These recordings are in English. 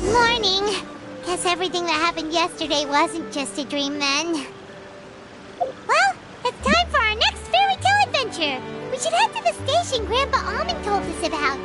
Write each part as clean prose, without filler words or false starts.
Morning. Guess everything that happened yesterday wasn't just a dream then. Well, it's time for our next fairy tale adventure. We should head to the station Grandpa Almond told us about.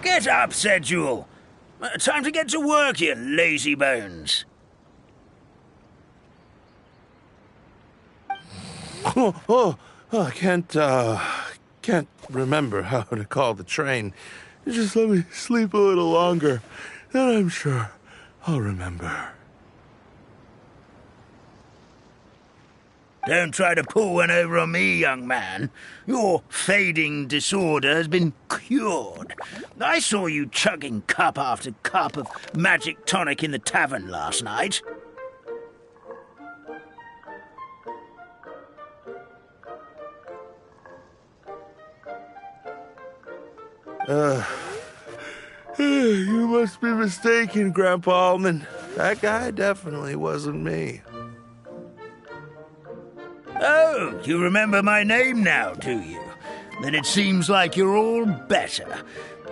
Get up, said Jewel. Time to get to work, you lazy bones. I can't remember how to call the train. Just let me sleep a little longer, then I'm sure I'll remember. Don't try to pull one over on me, young man. Your fading disorder has been cured. I saw you chugging cup after cup of magic tonic in the tavern last night. You must be mistaken, Grandpa Almond. That guy definitely wasn't me. Oh, you remember my name now, do you? Then it seems like you're all better.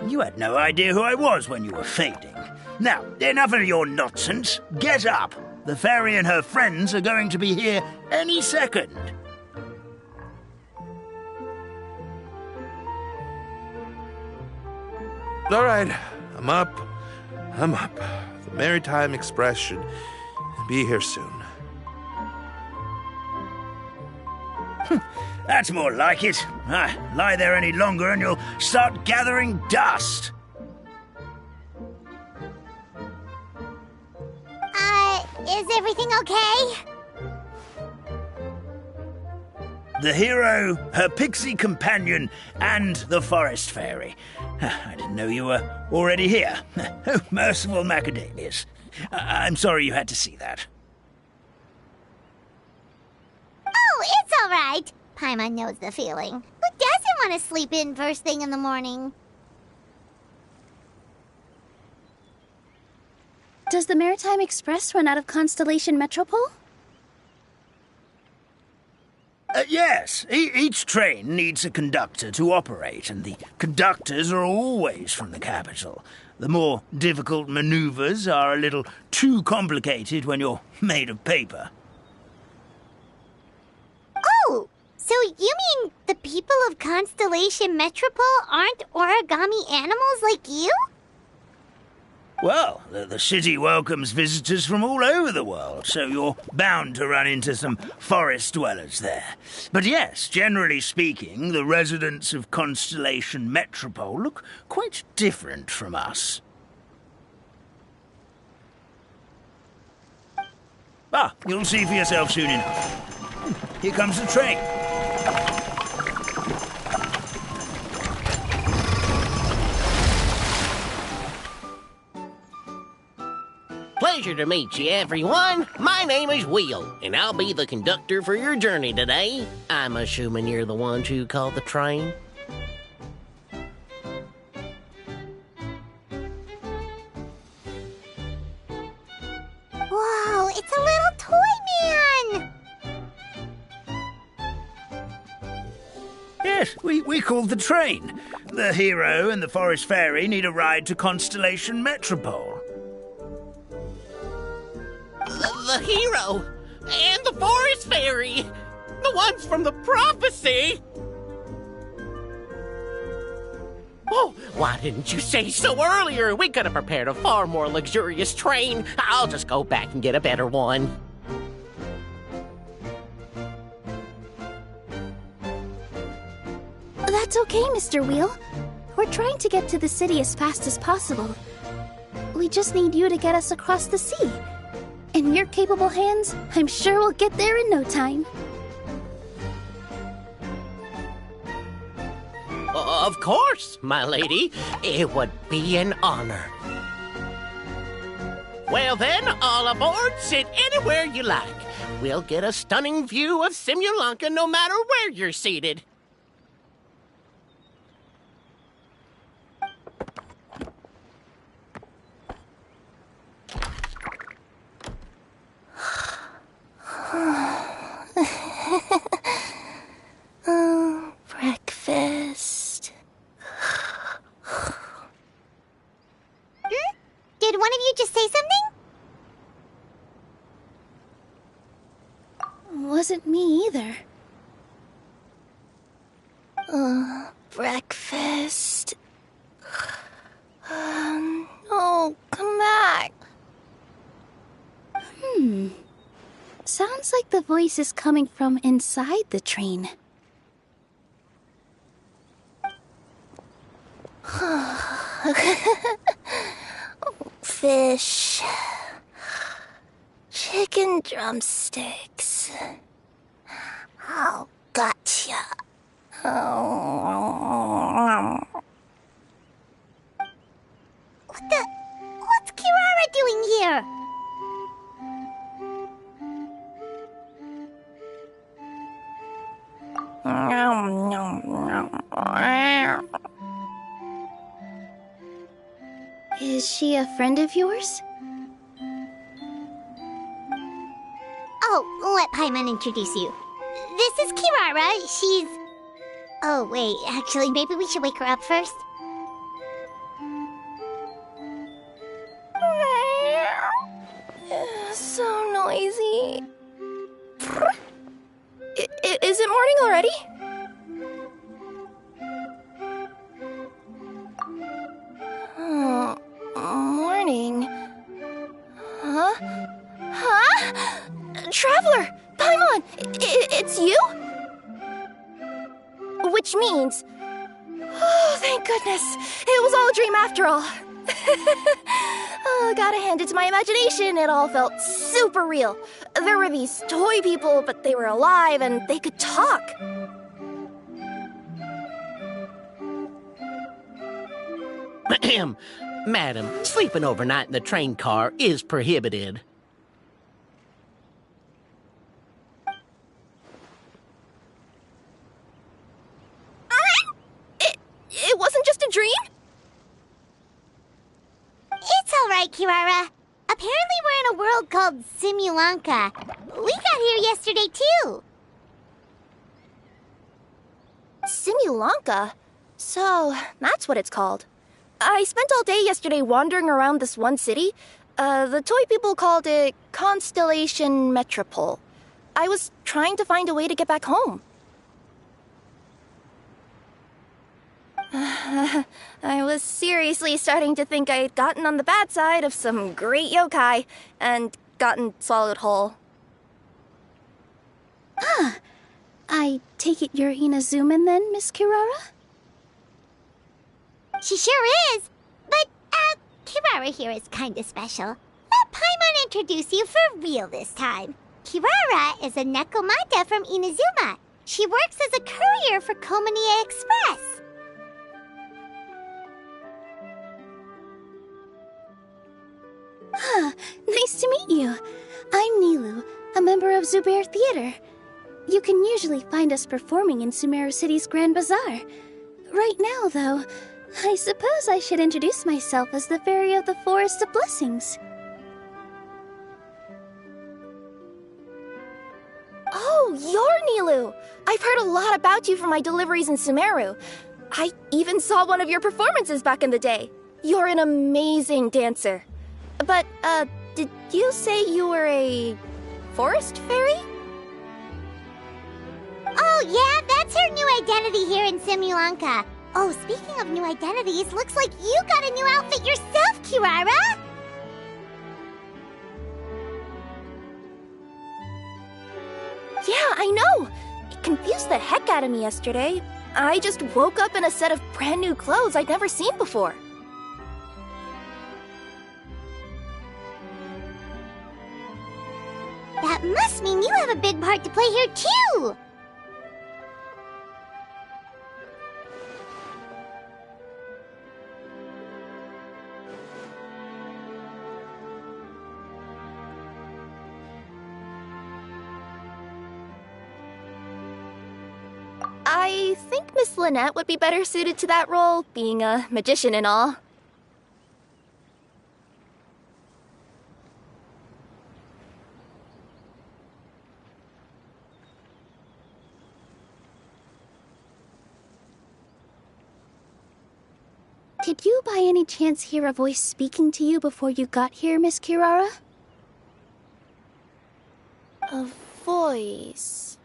You had no idea who I was when you were fading. Now, enough of your nonsense. Get up. The fairy and her friends are going to be here any second. All right, I'm up. The Maritime Express should be here soon. That's more like it. Lie there any longer and you'll start gathering dust. Is everything okay? The hero, her pixie companion, and the forest fairy. I didn't know you were already here. Oh, merciful macadamias. I'm sorry you had to see that. Oh, it's all right. Paimon knows the feeling. Who doesn't want to sleep in first thing in the morning? Does the Maritime Express run out of Constellation Metropole? Yes. Each train needs a conductor to operate, and the conductors are always from the capital. The more difficult maneuvers are a little too complicated when you're made of paper. Oh, so you mean the people of Constellation Metropole aren't origami animals like you? Well, the city welcomes visitors from all over the world, so you're bound to run into some forest dwellers there. But yes, generally speaking, the residents of Constellation Metropole look quite different from us. Ah, you'll see for yourself soon enough. Here comes the train. Pleasure to meet you, everyone. My name is Will, and I'll be the conductor for your journey today. I'm assuming you're the ones who called the train. Whoa, it's a little toy man! Yes, we called the train. The hero and the forest fairy need a ride to Constellation Metropole. The hero and the forest fairy, the ones from the prophecy. Oh, why didn't you say so earlier? We could have prepared a far more luxurious train. I'll just go back and get a better one. That's okay, Mr. Wheel. We're trying to get to the city as fast as possible. We just need you to get us across the sea. In your capable hands, I'm sure we'll get there in no time. Of course, my lady. It would be an honor. Well then, all aboard. Sit anywhere you like. We'll get a stunning view of Simulanka no matter where you're seated. Breakfast. Did one of you just say something? Wasn't me either. Breakfast. No, come back. Sounds like the voice is coming from inside the train. Fish. Chicken drumsticks. Oh, gotcha. What's Kirara doing here? Is she a friend of yours? Oh, let Paimon introduce you. This is Kirara. She's... Oh, wait. Actually, maybe we should wake her up first. So noisy. Is it morning already? Morning. Huh? Traveler! Paimon! It's you? Which means... Oh, thank goodness. It was all a dream after all. Oh, gotta hand it to my imagination. It all felt super real. There were these toy people, but they were alive and they could talk. Madam, sleeping overnight in the train car is prohibited. It wasn't just a dream? It's all right, Kirara. Apparently we're in a world called Simulanka. We got here yesterday, too. Simulanka? So, that's what it's called. I spent all day yesterday wandering around this one city. The toy people called it Constellation Metropole. I was trying to find a way to get back home. I was seriously starting to think I'd gotten on the bad side of some great yokai and gotten swallowed whole. I take it you're Inazuman then, Miss Kirara? She sure is. But, Kirara here is kinda special. Let Paimon introduce you for real this time. Kirara is a Nekomata from Inazuma. She works as a courier for Komanie Express. Nice to meet you. I'm Nilu, a member of Zubair Theater. You can usually find us performing in Sumeru City's Grand Bazaar. Right now, though, I suppose I should introduce myself as the Fairy of the Forest of Blessings. Oh, you're Nilu! I've heard a lot about you from my deliveries in Sumeru. I even saw one of your performances back in the day. You're an amazing dancer. But, did you say you were a forest fairy? Oh, yeah, that's her new identity here in Simulanka. Oh, speaking of new identities, looks like you got a new outfit yourself, Kirara! Yeah, I know! It confused the heck out of me yesterday. I just woke up in a set of brand new clothes I'd never seen before. That must mean you have a big part to play here, too! I think Miss Lynette would be better suited to that role, being a magician and all. Did you by any chance hear a voice speaking to you before you got here, Miss Kirara? A voice...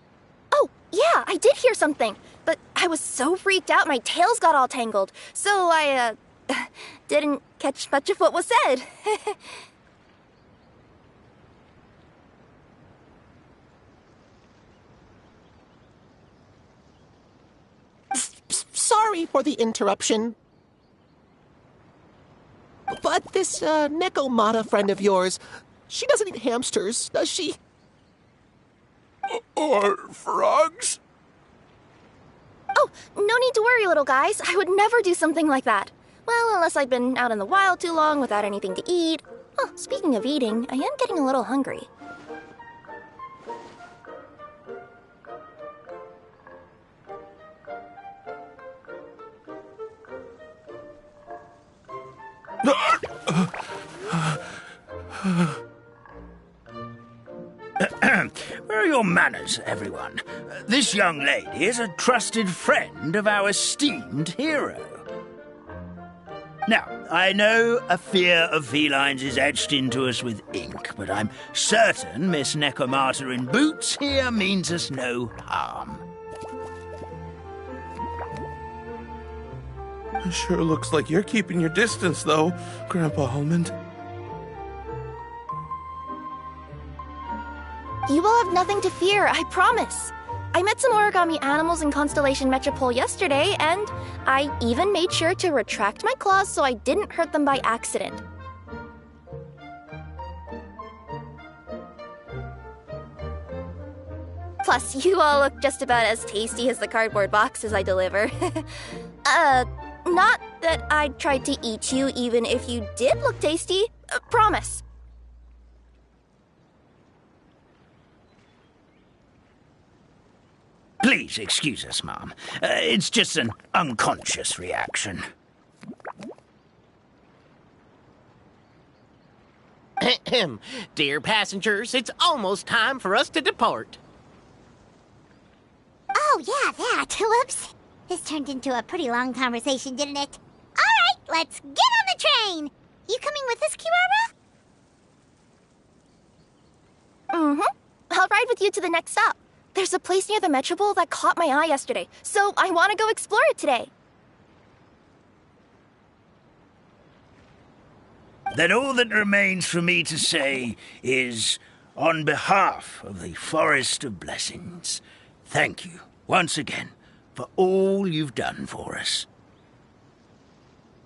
Oh, yeah, I did hear something, but I was so freaked out my tails got all tangled, so I, didn't catch much of what was said. Sorry for the interruption. But this, Nekomata friend of yours, she doesn't eat hamsters, does she? Or frogs? Oh, no need to worry, little guys. I would never do something like that. Well, unless I'd been out in the wild too long without anything to eat. Oh, speaking of eating, I am getting a little hungry. Where are your manners, everyone? This young lady is a trusted friend of our esteemed hero. Now, I know a fear of felines is etched into us with ink, but I'm certain Miss Nekomata in boots here means us no harm. It sure looks like you're keeping your distance, though, Grandpa Almond. You will have nothing to fear, I promise. I met some origami animals in Constellation Metropole yesterday, and I even made sure to retract my claws so I didn't hurt them by accident. Plus, you all look just about as tasty as the cardboard boxes I deliver. Not that I'd try to eat you even if you did look tasty. Promise. Please excuse us, Mom. It's just an unconscious reaction. Dear passengers, it's almost time for us to depart. Oh, yeah, that. Whoops. This turned into a pretty long conversation, didn't it? All right, let's get on the train. You coming with us, Kirara? Mm-hmm. I'll ride with you to the next stop. There's a place near the Metropole that caught my eye yesterday, so I want to go explore it today. Then all that remains for me to say is, on behalf of the Forest of Blessings, thank you once again for all you've done for us.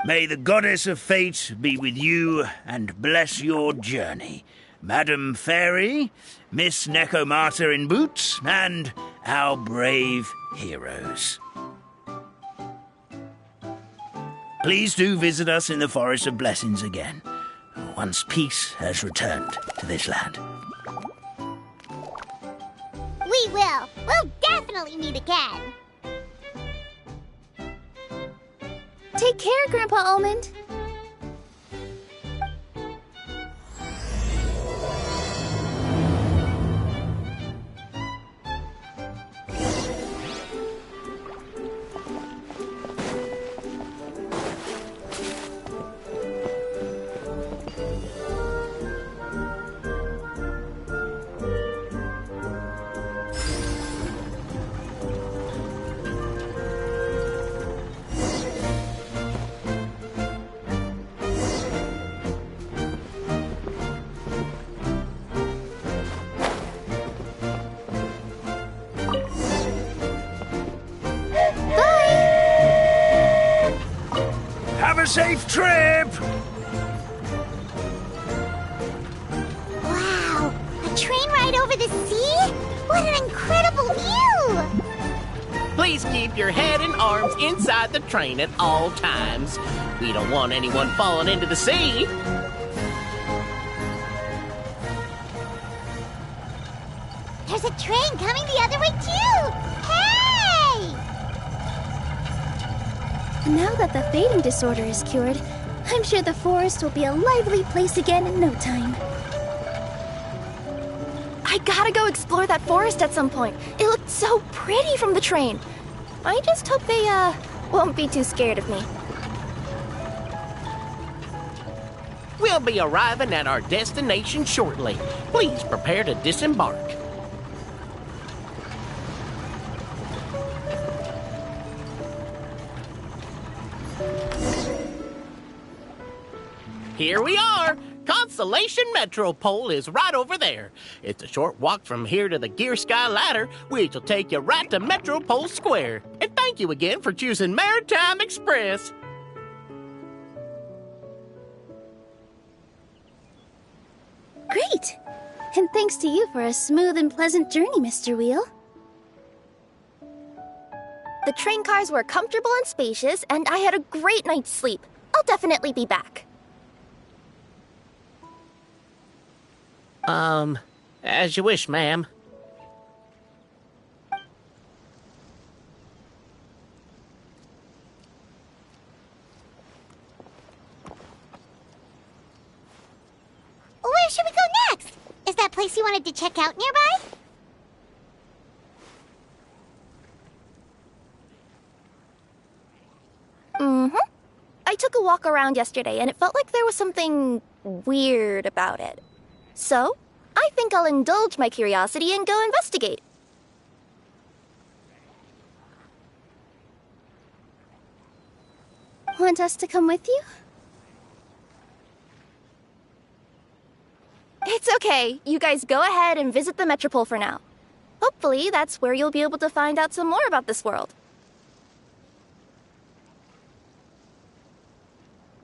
May the Goddess of Fate be with you and bless your journey. Madam Fairy, Miss Nekomata in boots, and our brave heroes. Please do visit us in the Forest of Blessings again, once peace has returned to this land. We will. We'll definitely meet again. Take care, Grandpa Almond. Have a safe trip! Wow, a train ride over the sea? What an incredible view! Please keep your head and arms inside the train at all times. We don't want anyone falling into the sea. There's a train coming the other way too! Hey! Now that the fading disorder is cured, I'm sure the forest will be a lively place again in no time. I gotta go explore that forest at some point. It looked so pretty from the train. I just hope they, won't be too scared of me. We'll be arriving at our destination shortly. Please prepare to disembark. Here we are! Constellation Metropole is right over there. It's a short walk from here to the Gear Sky Ladder, which will take you right to Metropole Square. And thank you again for choosing Maritime Express. Great! And thanks to you for a smooth and pleasant journey, Mr. Wheel. The train cars were comfortable and spacious, and I had a great night's sleep. I'll definitely be back. As you wish, ma'am. Where should we go next? Is that place you wanted to check out nearby? I took a walk around yesterday, and it felt like there was something weird about it. So, I think I'll indulge my curiosity and go investigate. Want us to come with you? It's okay. You guys go ahead and visit the Metropole for now. Hopefully, that's where you'll be able to find out some more about this world.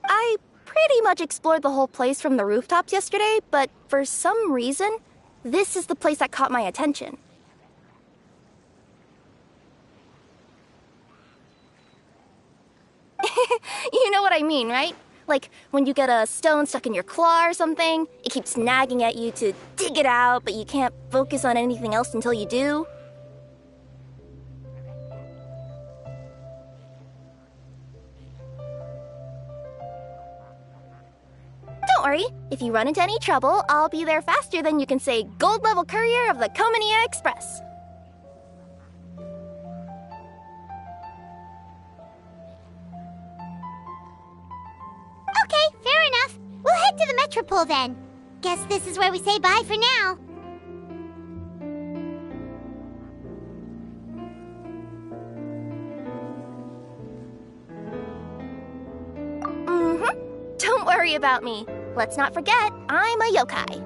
I pretty much explored the whole place from the rooftops yesterday, but for some reason, this is the place that caught my attention. You know what I mean, right? Like, when you get a stone stuck in your claw or something, it keeps nagging at you to dig it out, but you can't focus on anything else until you do. Don't worry, if you run into any trouble, I'll be there faster than you can say gold level courier of the Comania Express. Okay, fair enough. We'll head to the Metropole then. Guess this is where we say bye for now. Don't worry about me. Let's not forget, I'm a yokai.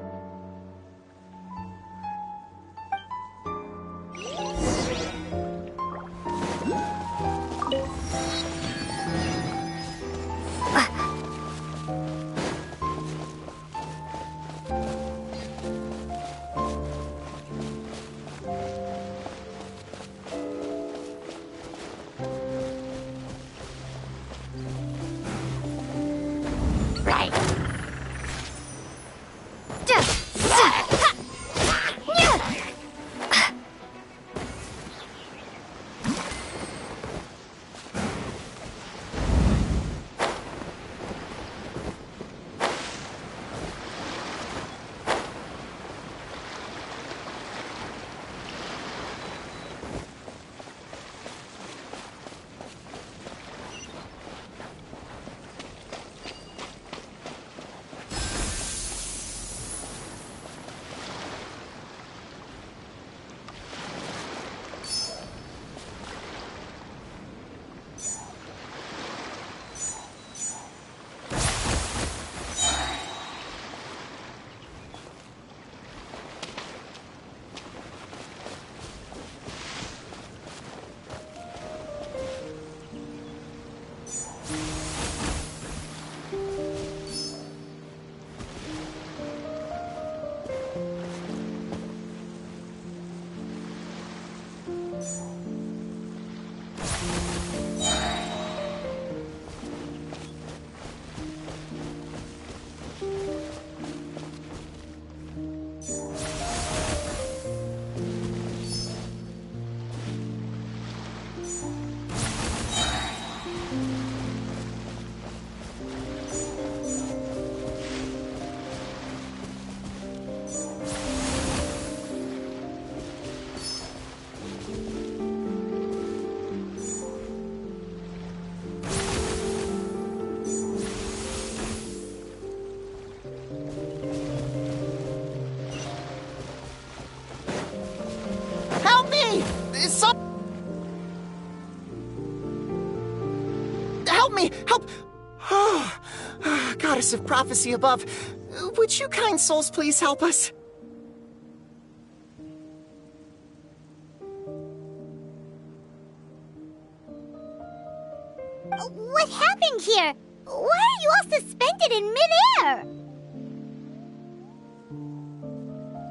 Help me! Help me! Help! Oh, Goddess of Prophecy above, would you kind souls please help us? What happened here? Why are you all suspended in midair?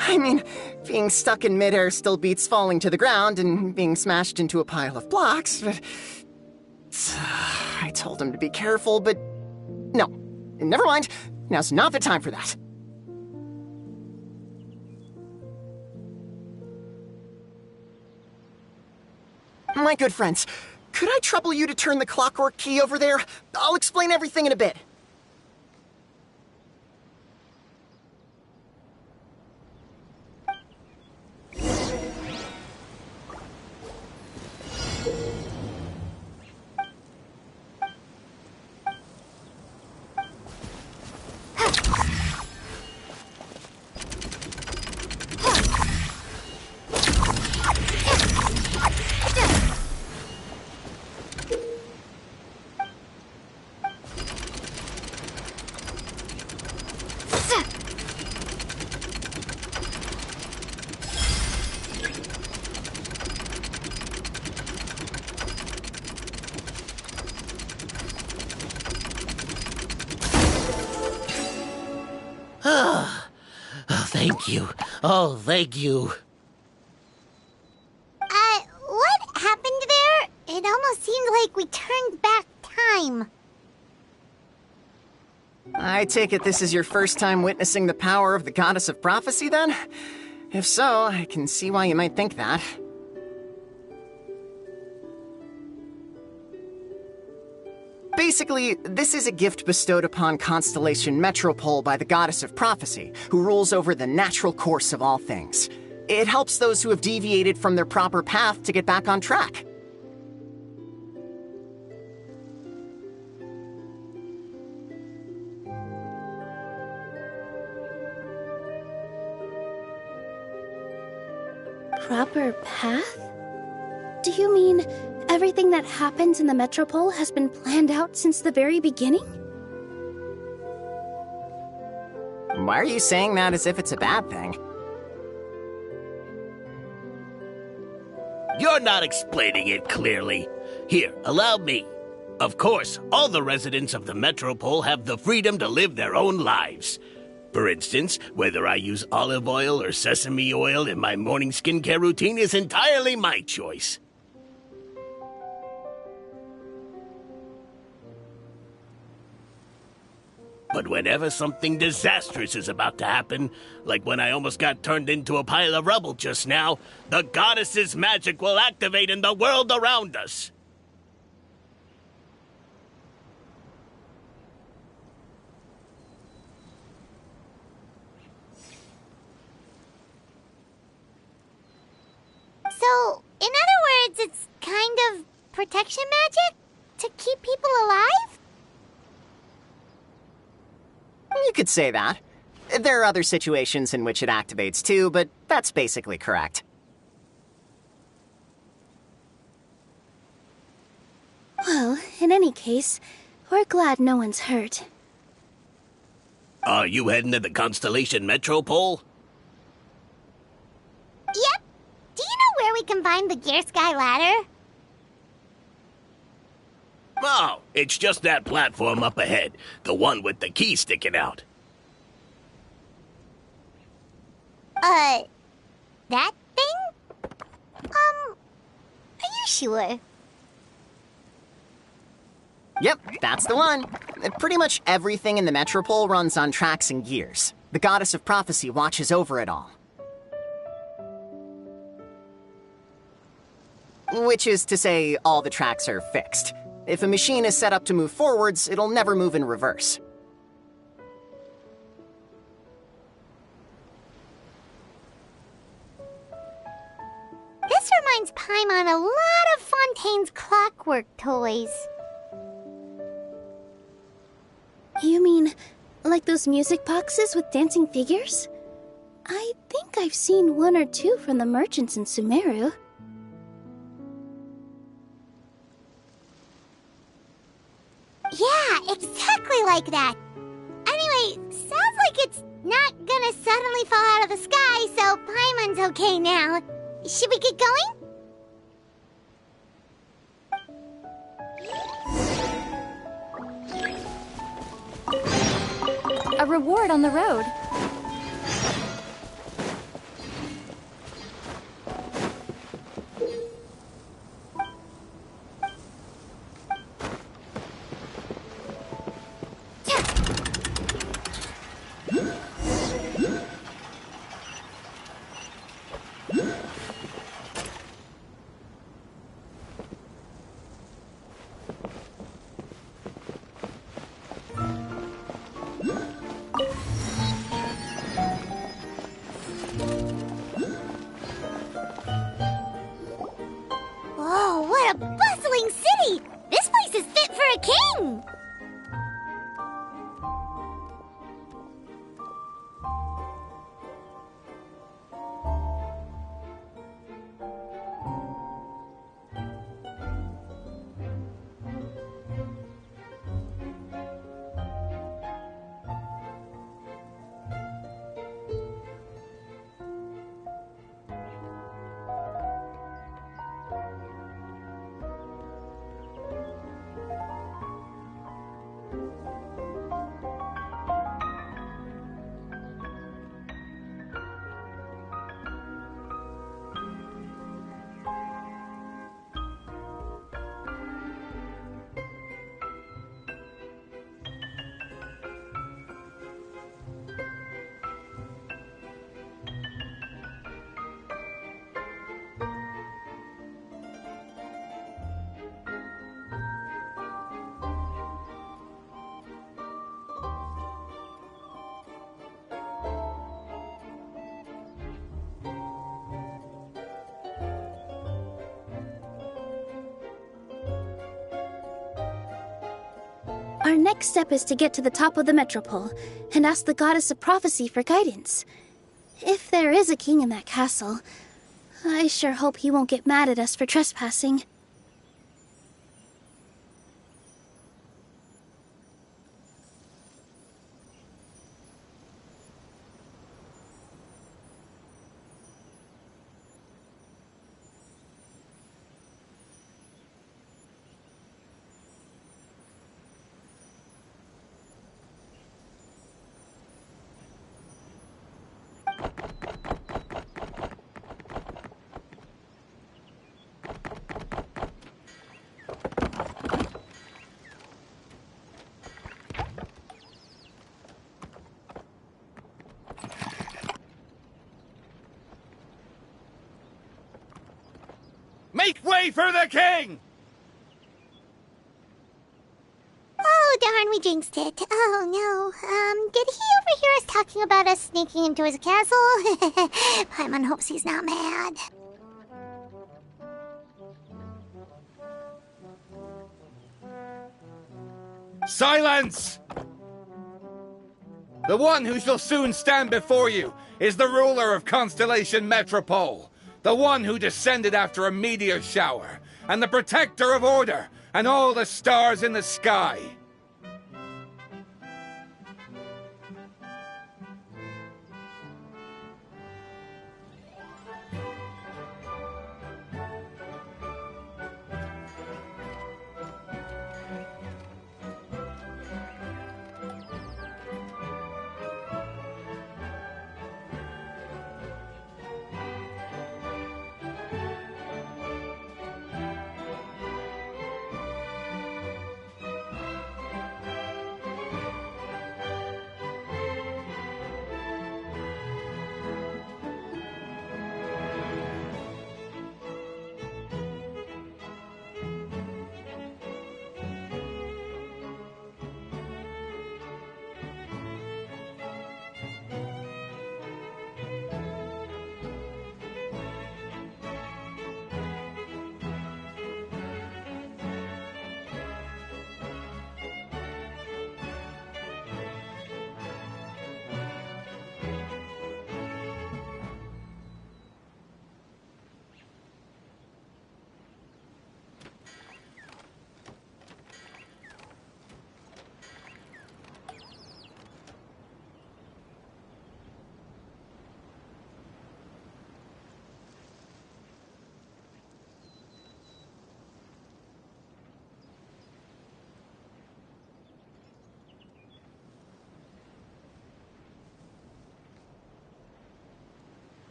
I mean, being stuck in midair still beats falling to the ground and being smashed into a pile of blocks, but... I told him to be careful, but... No. Never mind. Now's not the time for that. My good friends, could I trouble you to turn the clockwork key over there? I'll explain everything in a bit. Thank you. Oh, thank you. What happened there? It almost seemed like we turned back time. I take it this is your first time witnessing the power of the Goddess of Prophecy, then? If so, I can see why you might think that. Basically, this is a gift bestowed upon Constellation Metropole by the Goddess of Prophecy, who rules over the natural course of all things. It helps those who have deviated from their proper path to get back on track. Proper path? Do you mean everything that happens in the Metropole has been planned out since the very beginning? Why are you saying that as if it's a bad thing? You're not explaining it clearly. Here, allow me. Of course, all the residents of the Metropole have the freedom to live their own lives. For instance, whether I use olive oil or sesame oil in my morning skincare routine is entirely my choice. But whenever something disastrous is about to happen, like when I almost got turned into a pile of rubble just now, the goddess's magic will activate in the world around us. So, in other words, it's kind of protection magic? To keep people alive? You could say that. There are other situations in which it activates too, but that's basically correct. Well, in any case, we're glad no one's hurt. Are you heading to the Constellation Metropole? Yep. Do you know where we can find the Gear Sky Ladder? Oh, it's just that platform up ahead. The one with the key sticking out. That thing? Are you sure? Yep, that's the one. Pretty much everything in the Metropole runs on tracks and gears. The Goddess of Prophecy watches over it all. Which is to say, all the tracks are fixed. If a machine is set up to move forwards, it'll never move in reverse. This reminds Paimon a lot of Fontaine's clockwork toys. You mean, like those music boxes with dancing figures? I think I've seen one or two from the merchants in Sumeru. Yeah, exactly like that. Anyway, sounds like it's not gonna suddenly fall out of the sky, so Paimon's okay now. Should we get going? A reward on the road. Whoa, what a bustling city! This place is fit for a king! Our next step is to get to the top of the Metropole and ask the Goddess of Prophecy for guidance. If there is a king in that castle, I sure hope he won't get mad at us for trespassing. Make way for the king! Oh, darn, we jinxed it. Oh, no. Did he overhear us talking about us sneaking into his castle? Paimon hopes he's not mad. Silence! The one who shall soon stand before you is the ruler of Constellation Metropole, the one who descended after a meteor shower, and the protector of order and all the stars in the sky.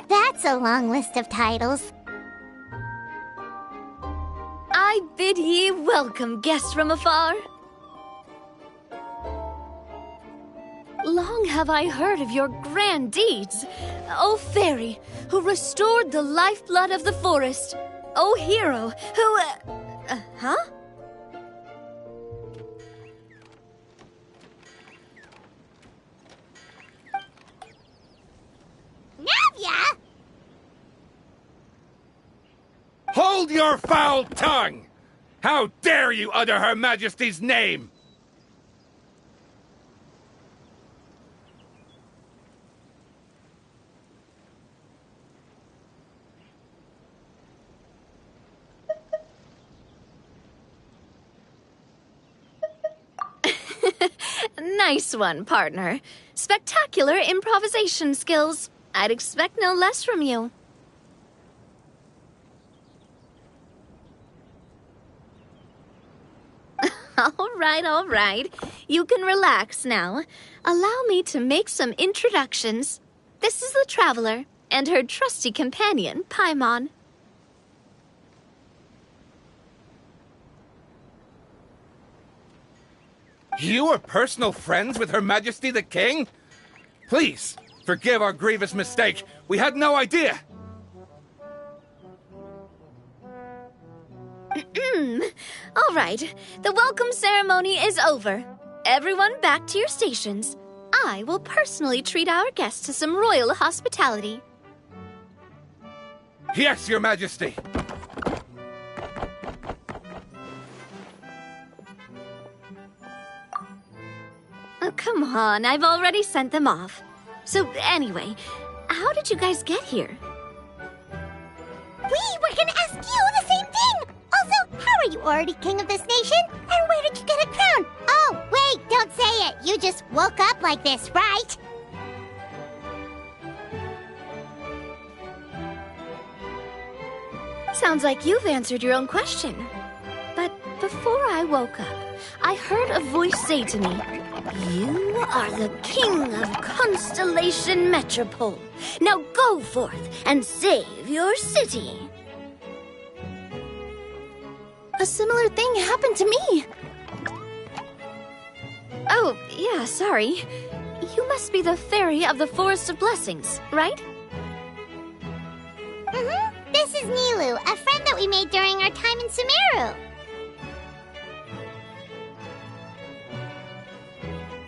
That's a long list of titles. I bid ye welcome, guests from afar. Long have I heard of your grand deeds, O fairy, who restored the lifeblood of the forest. O hero, who... huh? Navia! Hold your foul tongue! How dare you utter Her Majesty's name? Nice one, partner. Spectacular improvisation skills. I'd expect no less from you. All right. You can relax now. Allow me to make some introductions. This is the Traveler, and her trusty companion, Paimon. You are personal friends with Her Majesty the King? Please, forgive our grievous mistake. We had no idea. All right, the welcome ceremony is over. Everyone back to your stations. I will personally treat our guests to some royal hospitality. Yes, Your Majesty. Oh, come on, I've already sent them off. So anyway, how did you guys get here? We were gonna ask you the same thing! Also, how are you already king of this nation? And where did you get a crown? Oh, wait, don't say it. You just woke up like this, right? Sounds like you've answered your own question. But before I woke up, I heard a voice say to me, "You are the king of Constellation Metropole. Now go forth and save your city." A similar thing happened to me. Oh, yeah, sorry. You must be the fairy of the Forest of Blessings, right? Mm-hmm. This is Nilu, a friend that we made during our time in Sumeru.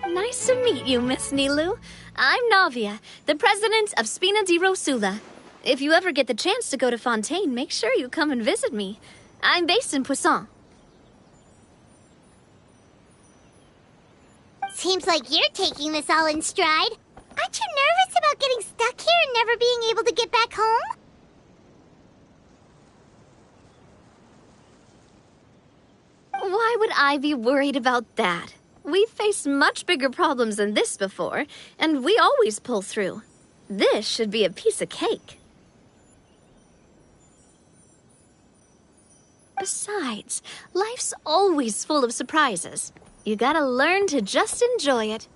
Nice to meet you, Miss Nilu. I'm Navia, the president of Spina di Rosula. If you ever get the chance to go to Fontaine, make sure you come and visit me. I'm based in Poisson. Seems like you're taking this all in stride. Aren't you nervous about getting stuck here and never being able to get back home? Why would I be worried about that? We've faced much bigger problems than this before, and we always pull through. This should be a piece of cake. Besides, life's always full of surprises. You gotta learn to just enjoy it.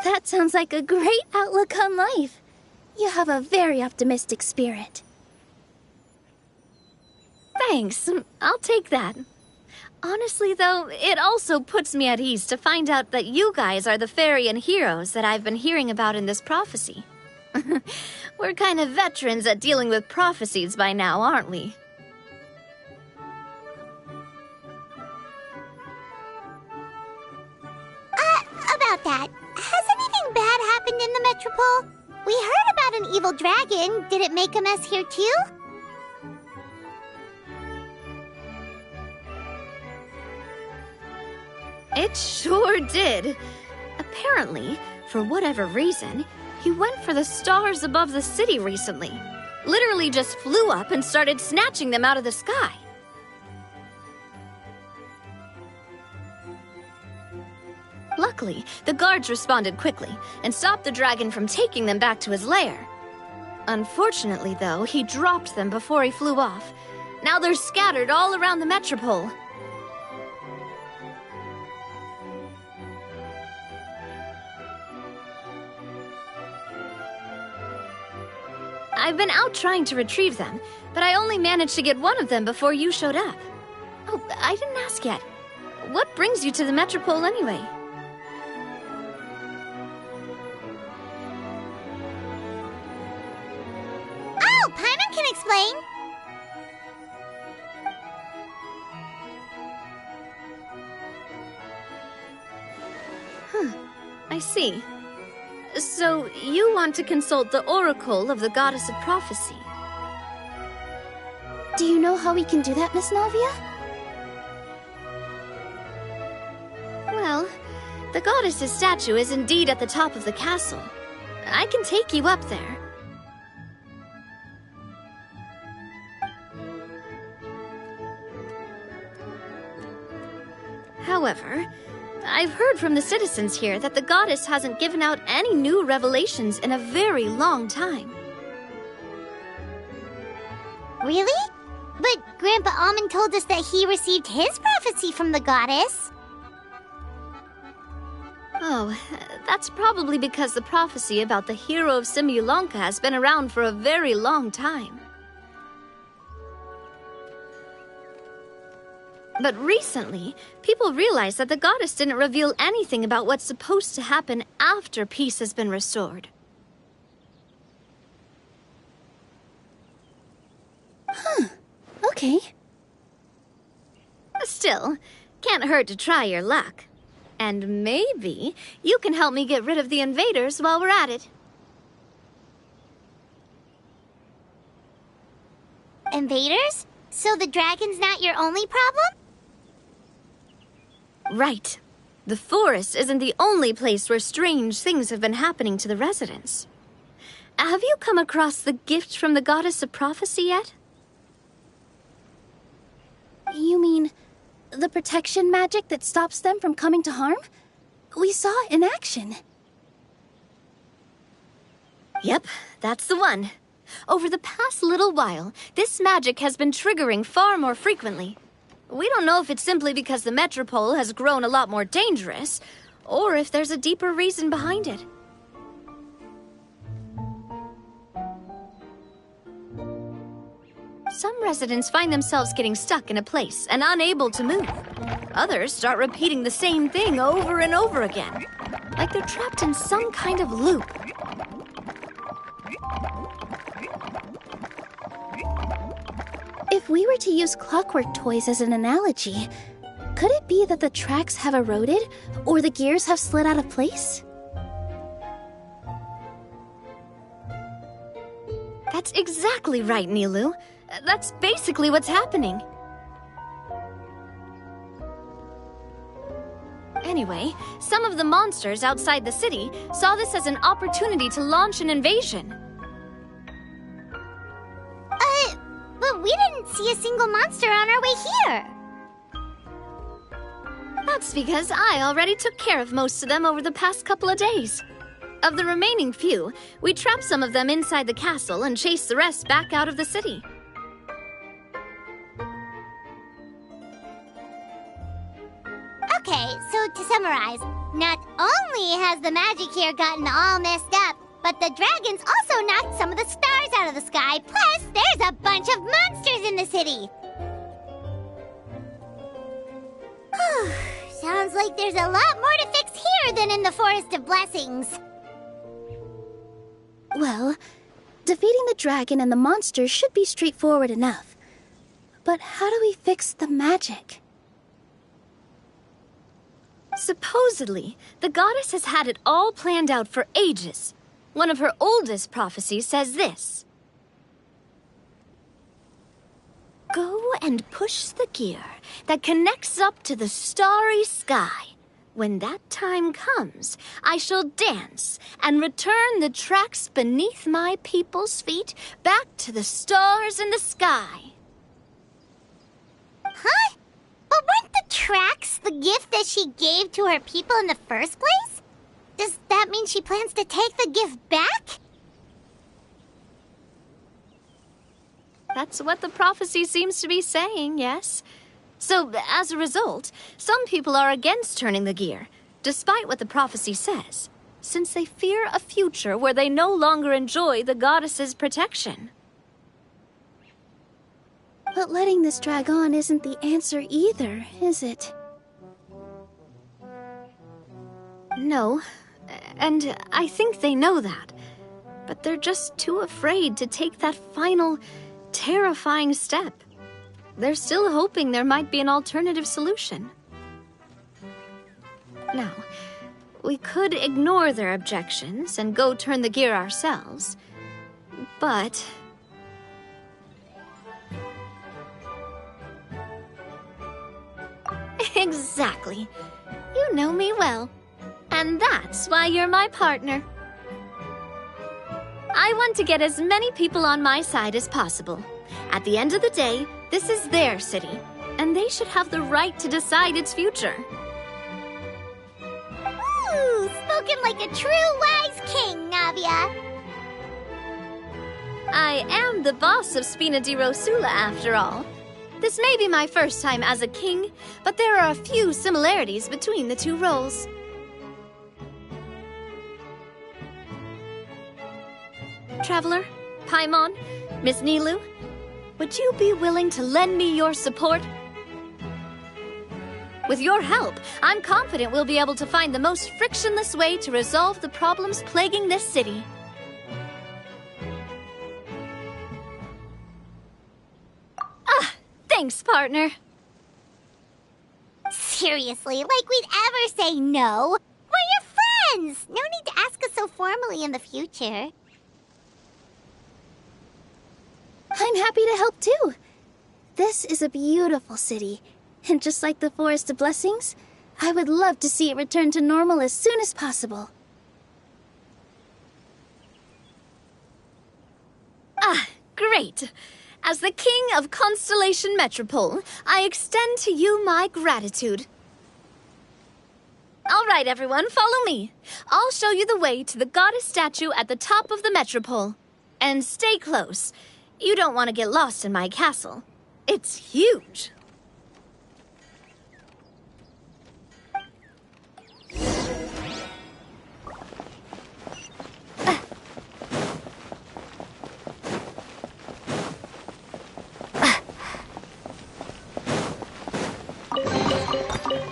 That sounds like a great outlook on life. You have a very optimistic spirit. Thanks, I'll take that. Honestly, though, it also puts me at ease to find out that you guys are the fairy and heroes that I've been hearing about in this prophecy. We're kind of veterans at dealing with prophecies by now, aren't we? About that, has anything bad happened in the Metropole? We heard about an evil dragon. Did it make a mess here too? It sure did. Apparently, for whatever reason, he went for the stars above the city recently. Literally just flew up and started snatching them out of the sky. Luckily, the guards responded quickly and stopped the dragon from taking them back to his lair. Unfortunately, though, he dropped them before he flew off. Now they're scattered all around the Metropole. I've been out trying to retrieve them, but I only managed to get one of them before you showed up. Oh, I didn't ask yet. What brings you to the Metropole anyway? Oh, Paimon can explain. I see. So, you want to consult the Oracle of the Goddess of Prophecy. Do you know how we can do that, Miss Navia? Well, the goddess's statue is indeed at the top of the castle. I can take you up there. However, I've heard from the citizens here that the goddess hasn't given out any new revelations in a very long time. Really? But Grandpa Almond told us that he received his prophecy from the goddess. Oh, that's probably because the prophecy about the hero of Simulanka has been around for a very long time. But recently, people realized that the goddess didn't reveal anything about what's supposed to happen after peace has been restored. Okay. Still, can't hurt to try your luck. And maybe you can help me get rid of the invaders while we're at it. Invaders? So the dragon's not your only problem? Right. The forest isn't the only place where strange things have been happening to the residents. Have you come across the gift from the Goddess of Prophecy yet? You mean the protection magic that stops them from coming to harm? We saw it in action. Yep, that's the one. Over the past little while, this magic has been triggering far more frequently. We don't know if it's simply because the Metropole has grown a lot more dangerous, or if there's a deeper reason behind it. Some residents find themselves getting stuck in a place and unable to move. Others start repeating the same thing over and over again, like they're trapped in some kind of loop. If we were to use clockwork toys as an analogy, could it be that the tracks have eroded or the gears have slid out of place? That's exactly right, Nilu. That's basically what's happening. Anyway, some of the monsters outside the city saw this as an opportunity to launch an invasion. But we didn't see a single monster on our way here. That's because I already took care of most of them over the past couple of days. Of the remaining few, we trapped some of them inside the castle and chased the rest back out of the city. Okay, so to summarize, not only has the magic here gotten all messed up, but the dragons also knocked some of the stars out of the sky, plus there's a bunch of monsters in the city. Sounds like there's a lot more to fix here than in the Forest of Blessings. Well, defeating the dragon and the monsters should be straightforward enough. But how do we fix the magic? Supposedly, the goddess has had it all planned out for ages. One of her oldest prophecies says this: "Go and push the gear that connects up to the starry sky. When that time comes, I shall dance and return the tracks beneath my people's feet back to the stars in the sky." Huh? But weren't the tracks the gift that she gave to her people in the first place? Does that mean she plans to take the gift back? That's what the prophecy seems to be saying, yes. So, as a result, some people are against turning the gear, despite what the prophecy says. since they fear a future where they no longer enjoy the goddess's protection. But letting this drag on isn't the answer either, is it? No, and I think they know that. But they're just too afraid to take that final, terrifying step. They're still hoping there might be an alternative solution. Now, we could ignore their objections and go turn the gear ourselves, but... Exactly. You know me well. And that's why you're my partner. I want to get as many people on my side as possible. At the end of the day, this is their city, and they should have the right to decide its future. Ooh, spoken like a true wise king, Navia. I am the boss of Spina di Rosula, after all. This may be my first time as a king, but there are a few similarities between the two roles. Traveler, Paimon, Miss Nilou, would you be willing to lend me your support? With your help, I'm confident we'll be able to find the most frictionless way to resolve the problems plaguing this city. Ah, thanks, partner. Seriously, like we'd ever say no. We're your friends. No need to ask us so formally in the future. I'm happy to help too. This is a beautiful city, and just like the Forest of Blessings, I would love to see it return to normal as soon as possible. Ah, great. As the King of Constellation Metropole, I extend to you my gratitude. All right, everyone, follow me. I'll show you the way to the goddess statue at the top of the Metropole. And stay close. You don't want to get lost in my castle. It's huge.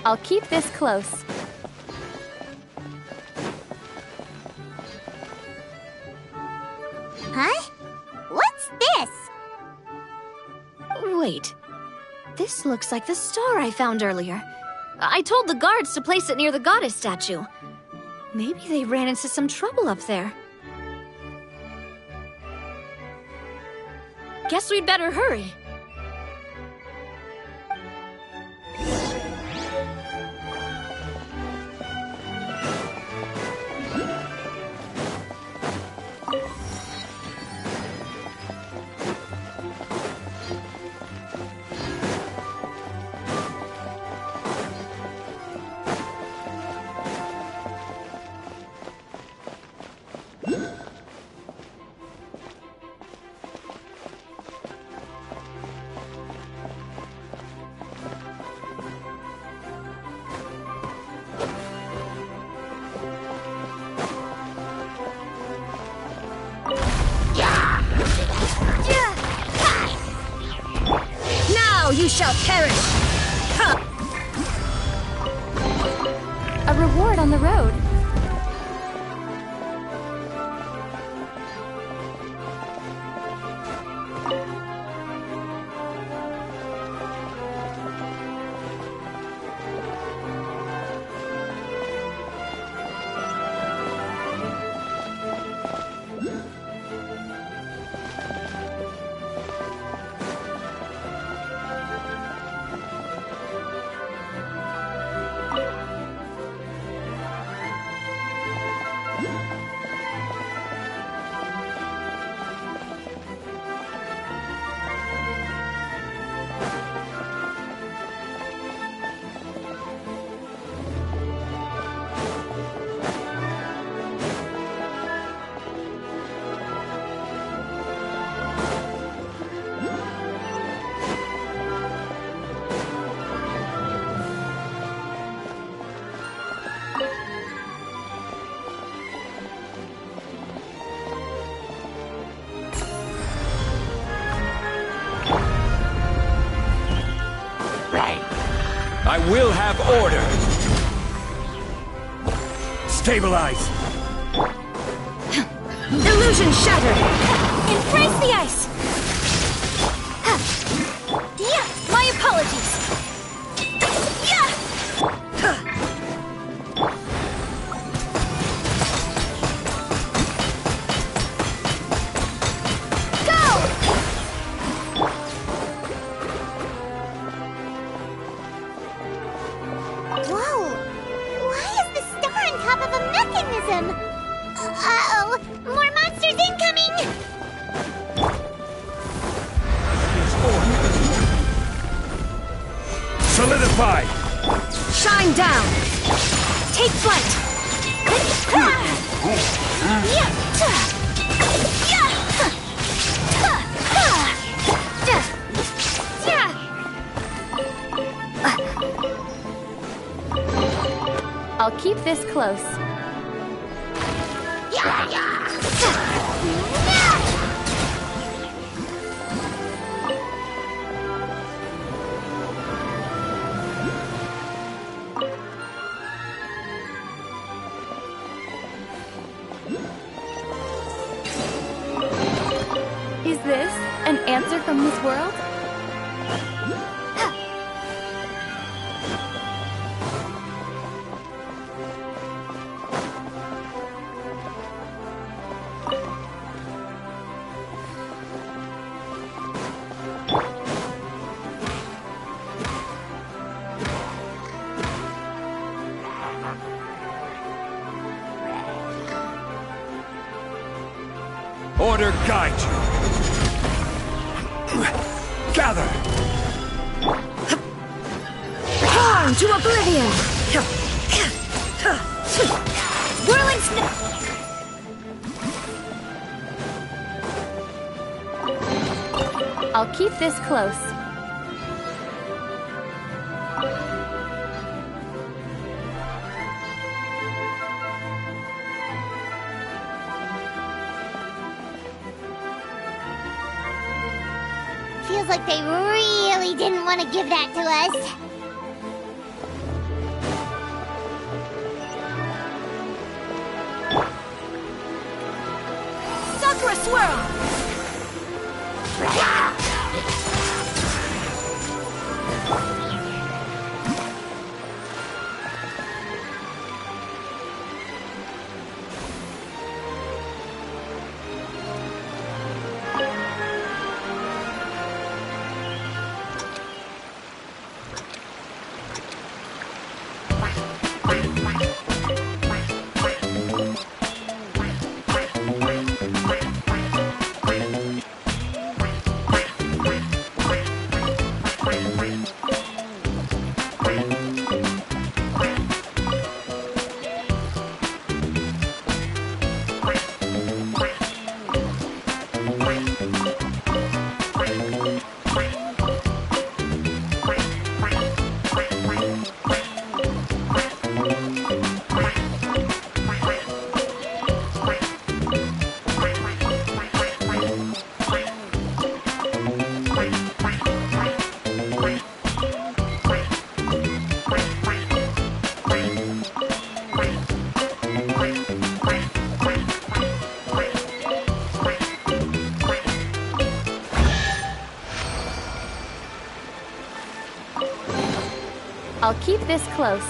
I'll keep this close. Huh? What's this? Wait. This looks like the star I found earlier. I told the guards to place it near the goddess statue. Maybe they ran into some trouble up there. Guess we'd better hurry. You shall perish! A reward on the road. I will have order. Stabilize. Illusion shattered! Embrace the ice! Yeah, my apologies! Yeah! Whoa! Why is the star on top of a mechanism? Uh-oh! More monsters incoming! Solidify! Shine down! Take flight! I'll keep this close. Is this an answer from this world? Order guide you. Gather. Torn to oblivion! Whirling I'll keep this close. Feels like they really didn't want to give that to us. Sakura swirl! I'll keep this close.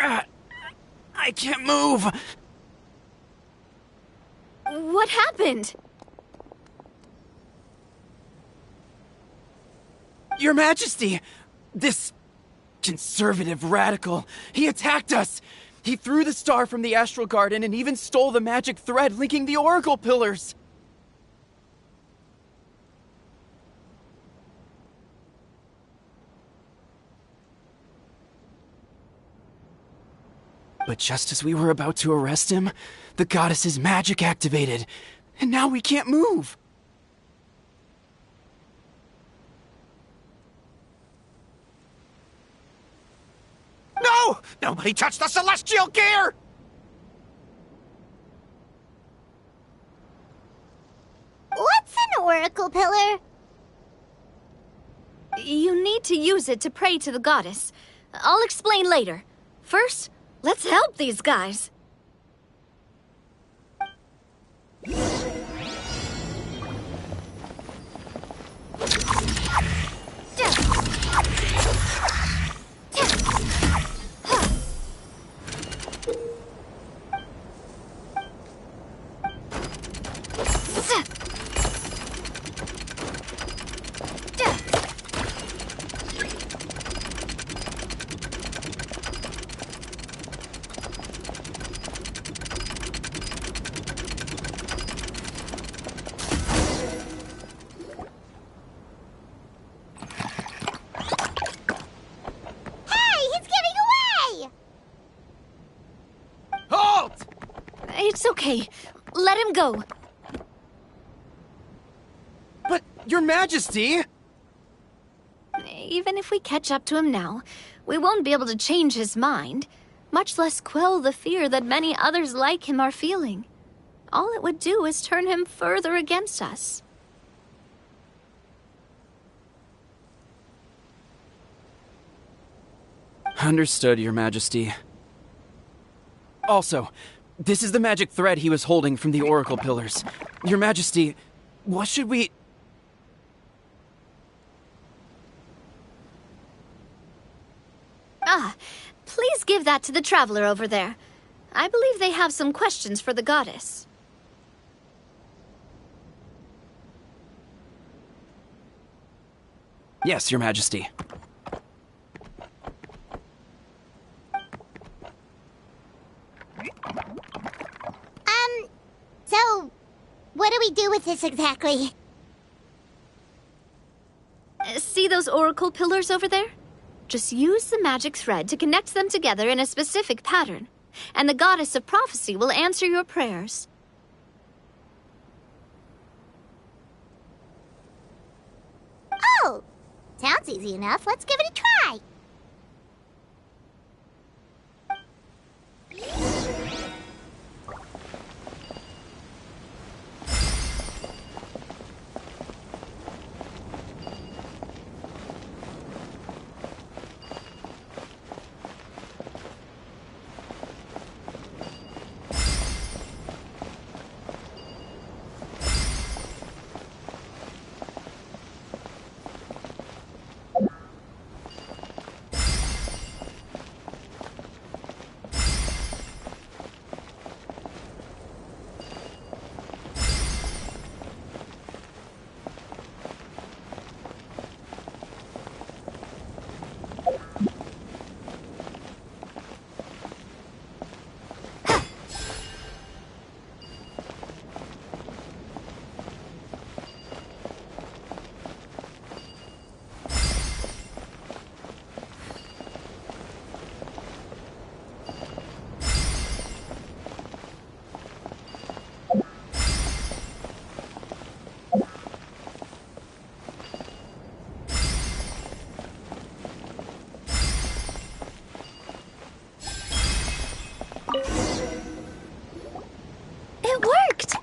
I can't move. What happened? Your Majesty! This conservative radical, he attacked us! He threw the star from the Astral Garden and even stole the magic thread linking the Oracle Pillars! But just as we were about to arrest him, the goddess's magic activated, and now we can't move! No! Nobody touched the celestial gear! What's an oracle pillar? You need to use it to pray to the goddess. I'll explain later. First, let's help these guys. It's okay. Let him go. But, Your Majesty! Even if we catch up to him now, we won't be able to change his mind, much less quell the fear that many others like him are feeling. All it would do is turn him further against us. Understood, Your Majesty. Also, this is the magic thread he was holding from the Oracle Pillars. Your Majesty, what should we... Please give that to the traveler over there. I believe they have some questions for the goddess. Yes, Your Majesty. So, what do we do with this exactly? See those oracle pillars over there? Just use the magic thread to connect them together in a specific pattern, and the goddess of prophecy will answer your prayers. Oh, sounds easy enough. Let's give it a try. It worked!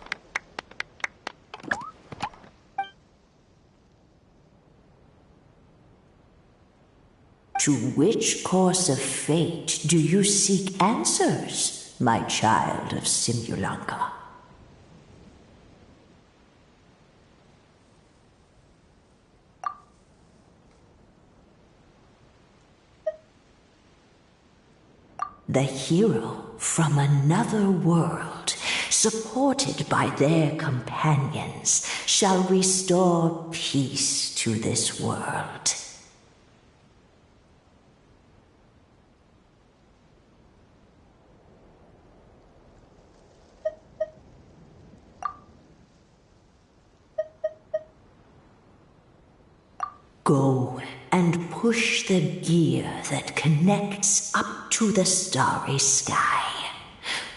To which course of fate do you seek answers, my child of Simulanka? the hero from another world, supported by their companions, shall restore peace to this world. Go and push the gear that connects up to the starry sky.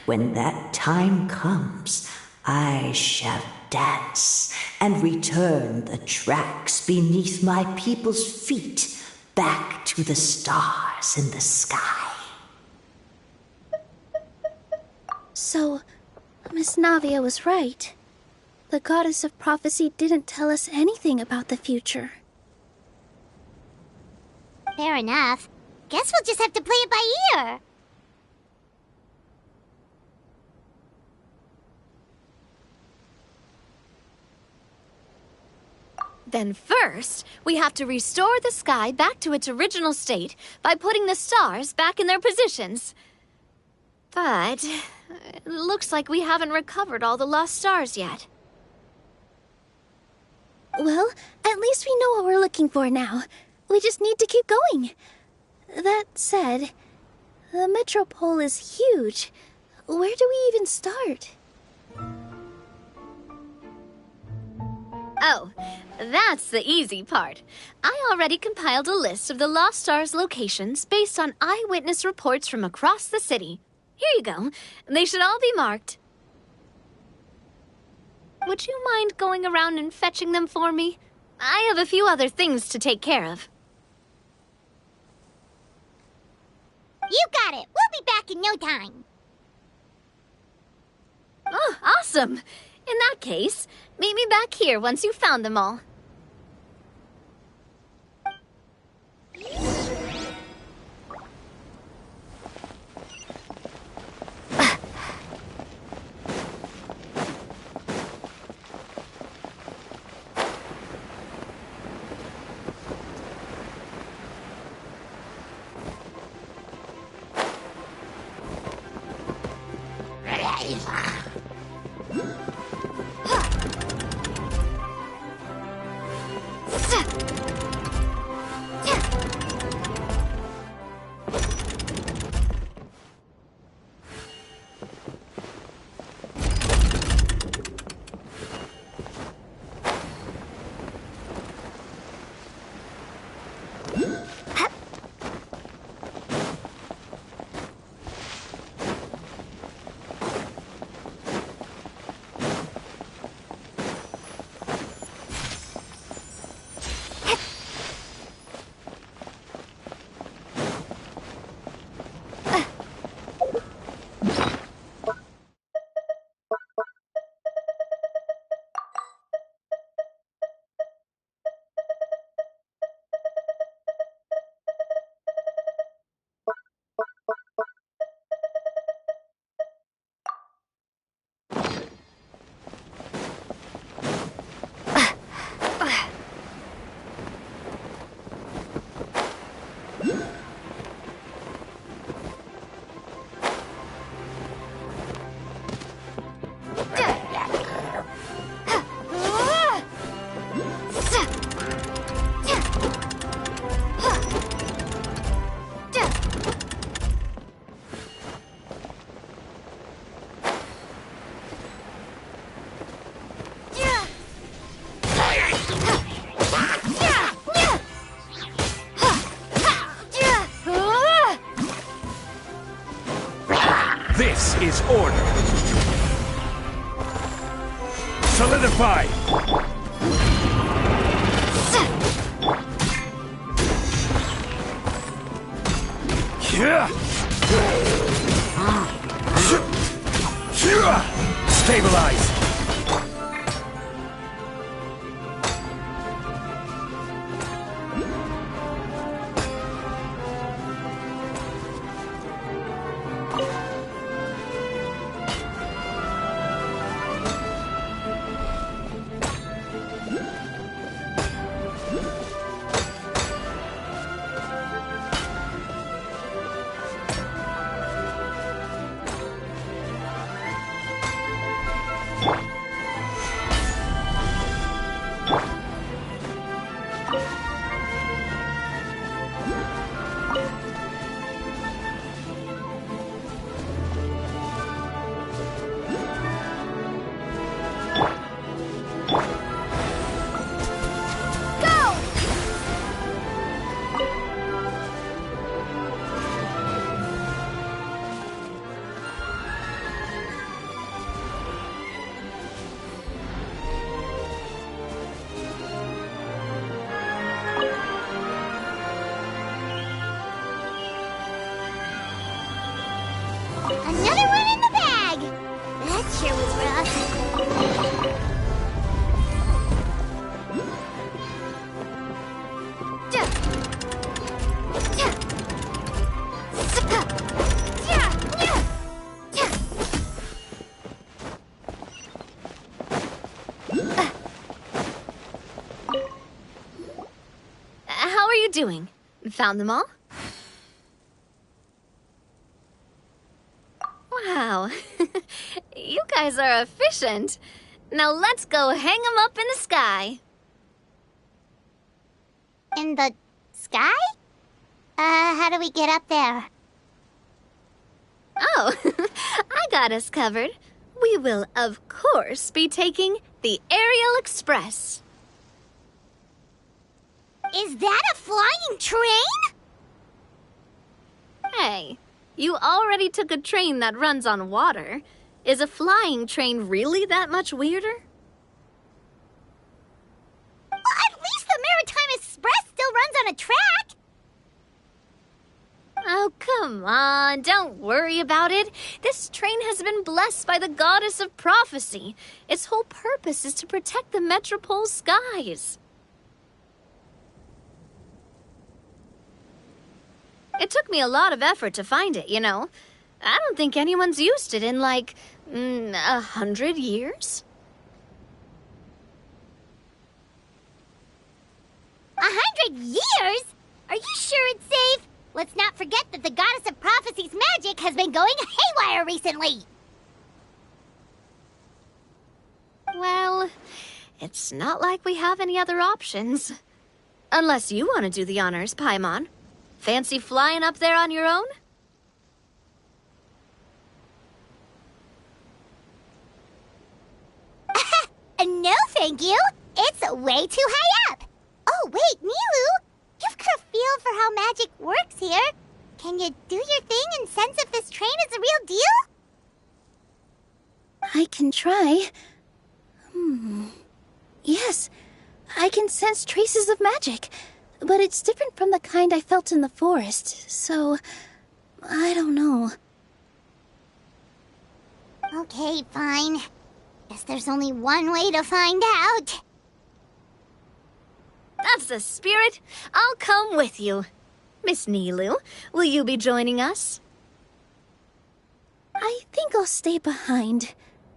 When that time comes, I shall dance and return the tracks beneath my people's feet back to the stars in the sky. So, Miss Navia was right. The goddess of prophecy didn't tell us anything about the future. Fair enough. Guess we'll just have to play it by ear. Then first, we have to restore the sky back to its original state by putting the stars back in their positions. But it looks like we haven't recovered all the lost stars yet. Well, at least we know what we're looking for now. We just need to keep going. That said, the metropole is huge. Where do we even start? Oh, that's the easy part. I already compiled a list of the Lost Stars locations based on eyewitness reports from across the city. Here you go. They should all be marked. Would you mind going around and fetching them for me? I have a few other things to take care of. You got it! We'll be back in no time! Oh, awesome! In that case, meet me back here once you've found them all. This is order. Solidify. Stabilize. Another one in the bag! That sure was rough. How are you doing? Found them all? Wow. You guys are efficient. Now let's go hang them up in the sky. In the sky? How do we get up there? Oh, I got us covered. We will, of course, be taking the Aerial Express. Is that a flying train? Hey, you already took a train that runs on water. Is a flying train really that much weirder? Well, at least the Maritime Express still runs on a track. Oh, come on, don't worry about it. This train has been blessed by the goddess of prophecy. Its whole purpose is to protect the Metropole skies. It took me a lot of effort to find it, you know. I don't think anyone's used it in, like, 100 years. 100 years? Are you sure it's safe? Let's not forget that the goddess of prophecy's magic has been going haywire recently. Well, it's not like we have any other options. Unless you want to do the honors, Paimon. Fancy flying up there on your own? No, thank you. It's way too high up. Oh, wait, Nilu. You've got a feel for how magic works here. Can you do your thing and sense if this train is a real deal? I can try. Yes, I can sense traces of magic, but it's different from the kind I felt in the forest, so I don't know. Okay, fine. Guess there's only one way to find out. That's the spirit. I'll come with you. Miss Nilu, will you be joining us? I think I'll stay behind.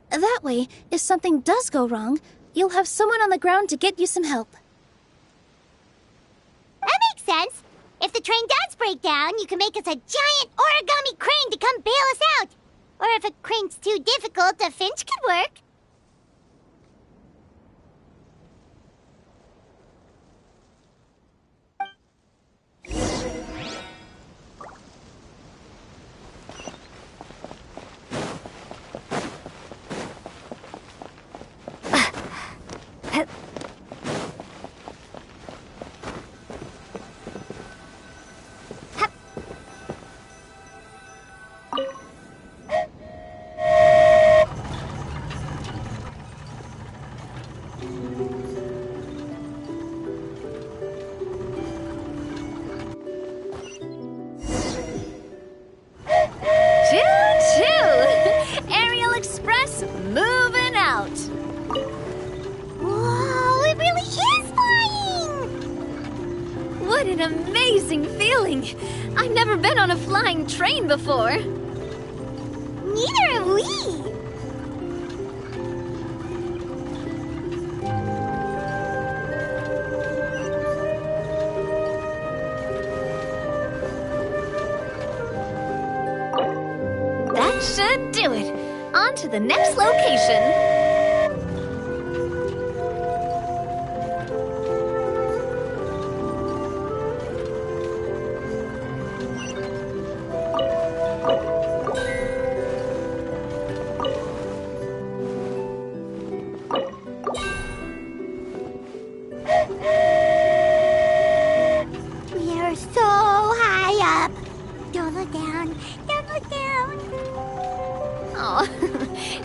That way, if something does go wrong, you'll have someone on the ground to get you some help. That makes sense. If the train does break down, you can make us a giant origami crane to come bail us out. Or if a crane's too difficult, a finch could work. I've never been on a flying train before. Neither have we. That should do it. On to the next location.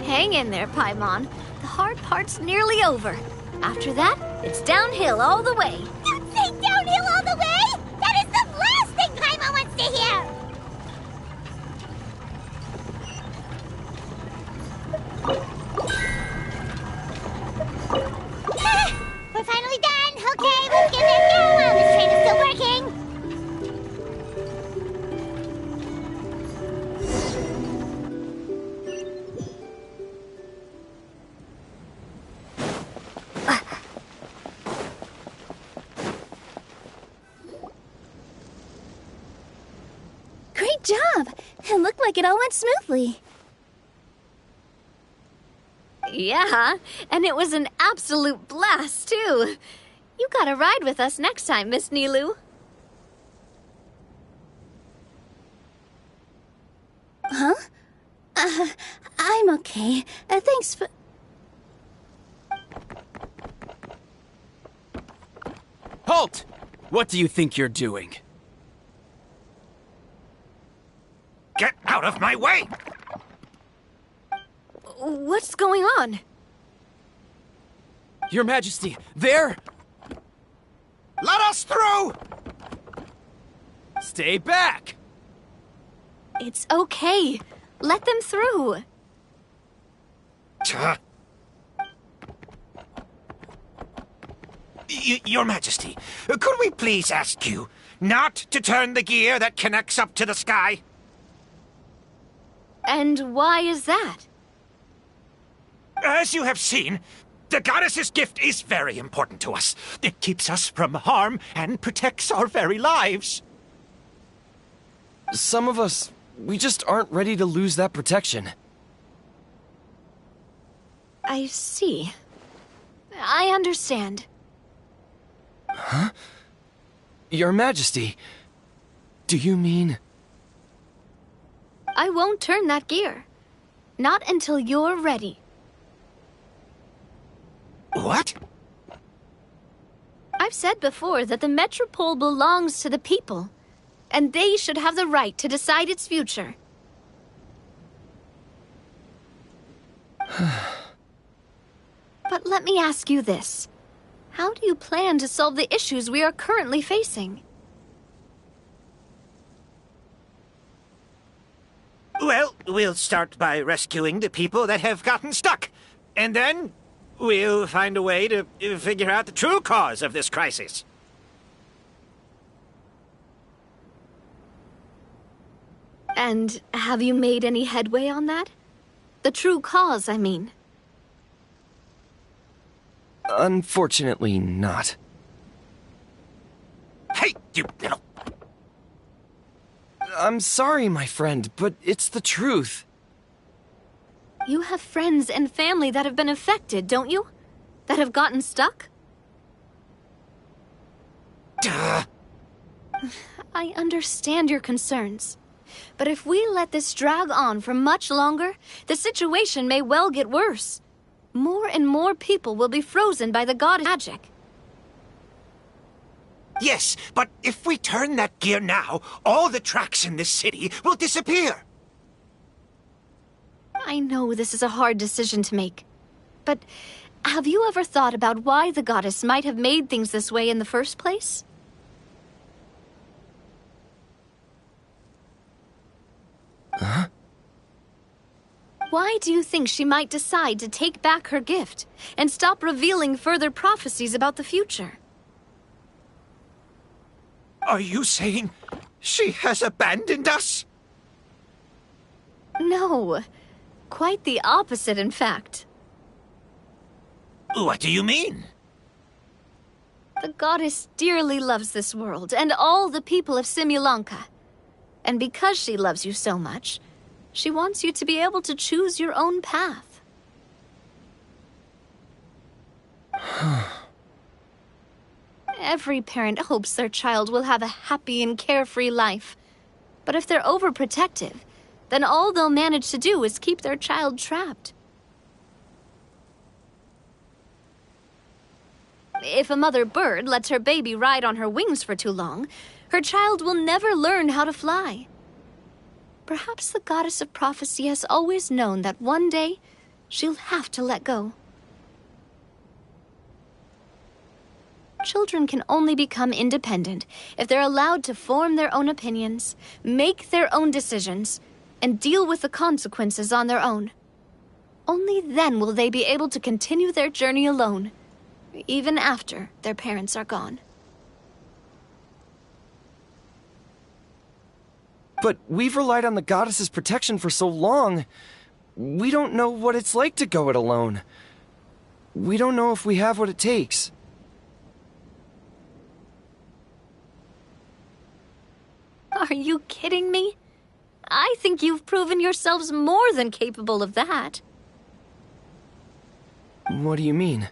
Hang in there, Paimon. The hard part's nearly over. After that, it's downhill all the way. Don't say downhill all the way! That is the last thing Paimon wants to hear! It looked like it all went smoothly. Yeah, and it was an absolute blast, too. You gotta ride with us next time, Miss Nilu. Huh? I'm okay. Thanks for... Halt! What do you think you're doing? Get out of my way! What's going on? Your Majesty, there! Let us through! Stay back! It's okay. Let them through. Your Majesty, could we please ask you not to turn the gear that connects up to the sky? And why is that? As you have seen, the goddess's gift is very important to us. It keeps us from harm and protects our very lives. Some of us, we just aren't ready to lose that protection. I see. I understand. Huh? Your Majesty, do you mean... I won't turn that gear. Not until you're ready. What? I've said before that the Metropole belongs to the people, and they should have the right to decide its future. But let me ask you this. How do you plan to solve the issues we are currently facing? Well, we'll start by rescuing the people that have gotten stuck. And then we'll find a way to figure out the true cause of this crisis. And have you made any headway on that? The true cause, I mean. Unfortunately not. Hey, you little... I'm sorry, my friend, but it's the truth. You have friends and family that have been affected, don't you? That have gotten stuck? Duh. I understand your concerns. But if we let this drag on for much longer, the situation may well get worse. More and more people will be frozen by the goddess magic. Yes, but if we turn that gear now, all the tracks in this city will disappear. I know this is a hard decision to make. But have you ever thought about why the goddess might have made things this way in the first place? Huh? Why do you think she might decide to take back her gift and stop revealing further prophecies about the future? Are you saying she has abandoned us? No. Quite the opposite, in fact. What do you mean? The goddess dearly loves this world and all the people of Simulanka. And because she loves you so much, she wants you to be able to choose your own path. Every parent hopes their child will have a happy and carefree life. But if they're overprotective, then all they'll manage to do is keep their child trapped. If a mother bird lets her baby ride on her wings for too long, her child will never learn how to fly. Perhaps the goddess of prophecy has always known that one day she'll have to let go. Children can only become independent if they're allowed to form their own opinions, make their own decisions, and deal with the consequences on their own. Only then will they be able to continue their journey alone, even after their parents are gone. But we've relied on the goddess's protection for so long. We don't know what it's like to go it alone. We don't know if we have what it takes. Are you kidding me? I think you've proven yourselves more than capable of that. What do you mean?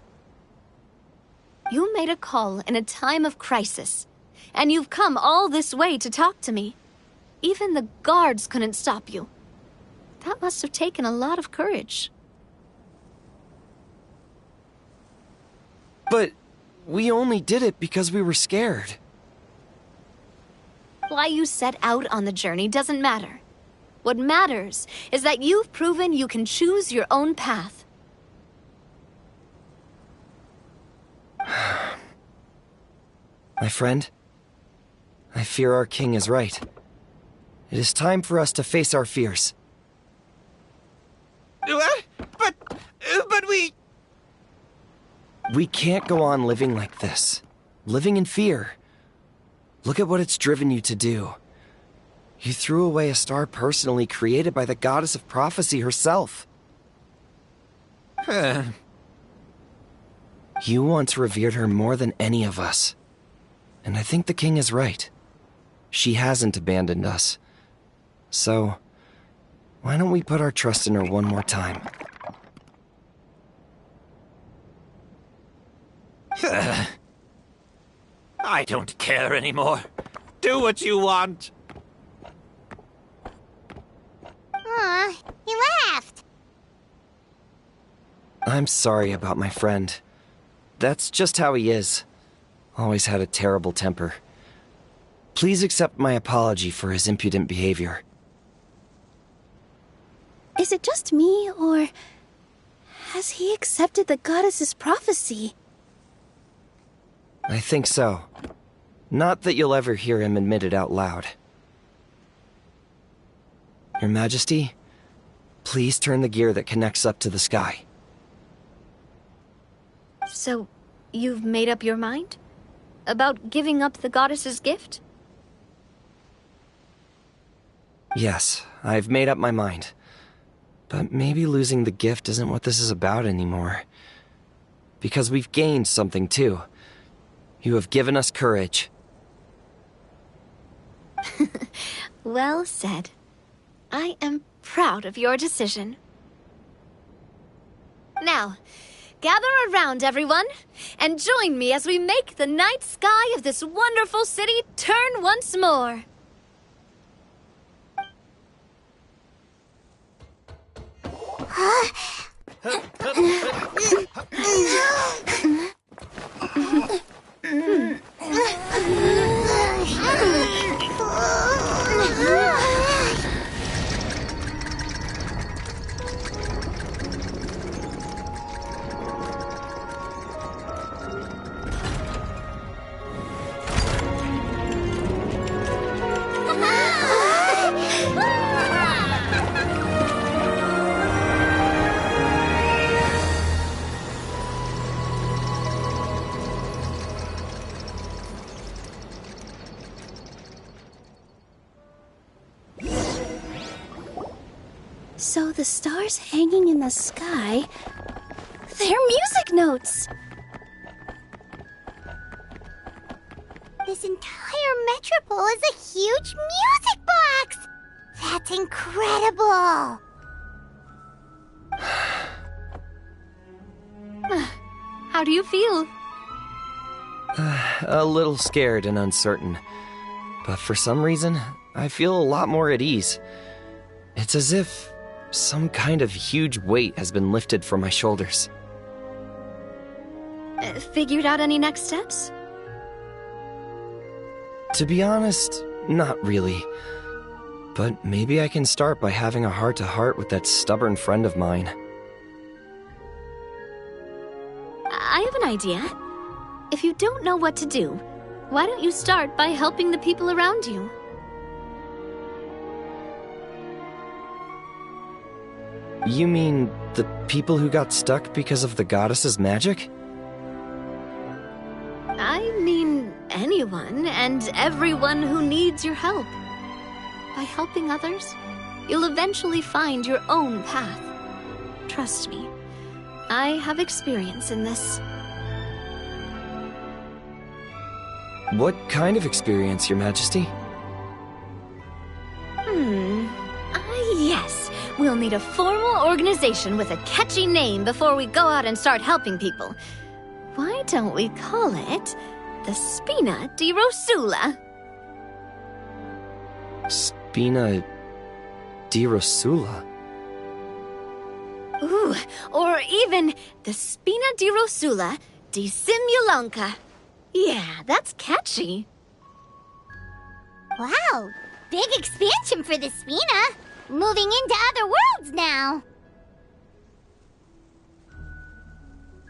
You made a call in a time of crisis, and you've come all this way to talk to me. Even the guards couldn't stop you. That must have taken a lot of courage. But we only did it because we were scared. Why you set out on the journey doesn't matter. What matters is that you've proven you can choose your own path. My friend, I fear our king is right. It is time for us to face our fears. What? But we... We can't go on living like this. Living in fear. Look at what it's driven you to do. You threw away a star personally created by the goddess of prophecy herself. You once revered her more than any of us. And I think the king is right. She hasn't abandoned us. So, why don't we put our trust in her one more time? I don't care anymore. Do what you want. Aw, he laughed. I'm sorry about my friend. That's just how he is. Always had a terrible temper. Please accept my apology for his impudent behavior. Is it just me, or has he accepted the goddess's prophecy? I think so. Not that you'll ever hear him admit it out loud. Your Majesty, please turn the gear that connects up to the sky. So, you've made up your mind? About giving up the goddess's gift? Yes, I've made up my mind. But maybe losing the gift isn't what this is about anymore. Because we've gained something too. You have given us courage. Well said. I am proud of your decision. Now, gather around, everyone, and join me as we make the night sky of this wonderful city turn once more. So the stars hanging in the sky, they're music notes! This entire metropole is a huge music box! That's incredible! How do you feel? A little scared and uncertain. But for some reason, I feel a lot more at ease. It's as if some kind of huge weight has been lifted from my shoulders. Figured out any next steps? To be honest, not really. But maybe I can start by having a heart-to-heart with that stubborn friend of mine. I have an idea. If you don't know what to do, why don't you start by helping the people around you? You mean the people who got stuck because of the goddess's magic? I mean anyone and everyone who needs your help. By helping others, you'll eventually find your own path. Trust me, I have experience in this. What kind of experience, Your Majesty? need a formal organization with a catchy name before we go out and start helping people. Why don't we call it the Spina di Rosula? Spina di Rosula? Ooh, or even the Spina di Rosula di Simulanka. Yeah, that's catchy. Wow, big expansion for the Spina. Moving into other worlds now.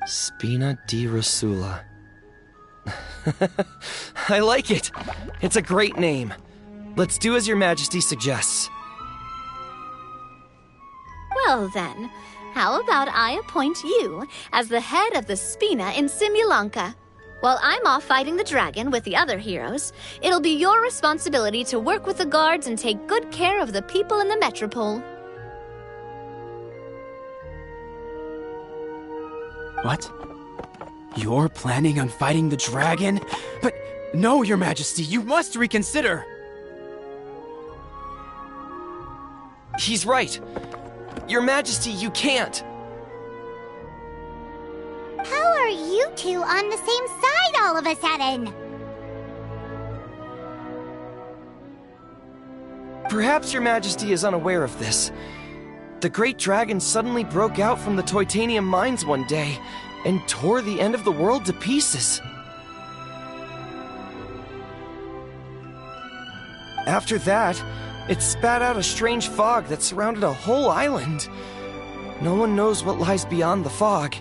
Spina di Rosula. I like it. It's a great name. Let's do as Your Majesty suggests. Well then, how about I appoint you as the head of the Spina in Simulanka? While I'm off fighting the dragon with the other heroes, it'll be your responsibility to work with the guards and take good care of the people in the metropole. What? You're planning on fighting the dragon? But no, Your Majesty, you must reconsider! He's right. Your Majesty, you can't. How are you two on the same side all of a sudden? Perhaps Your Majesty is unaware of this. The Great Dragon suddenly broke out from the Titanium mines one day and tore the end of the world to pieces. After that, it spat out a strange fog that surrounded a whole island. No one knows what lies beyond the fog,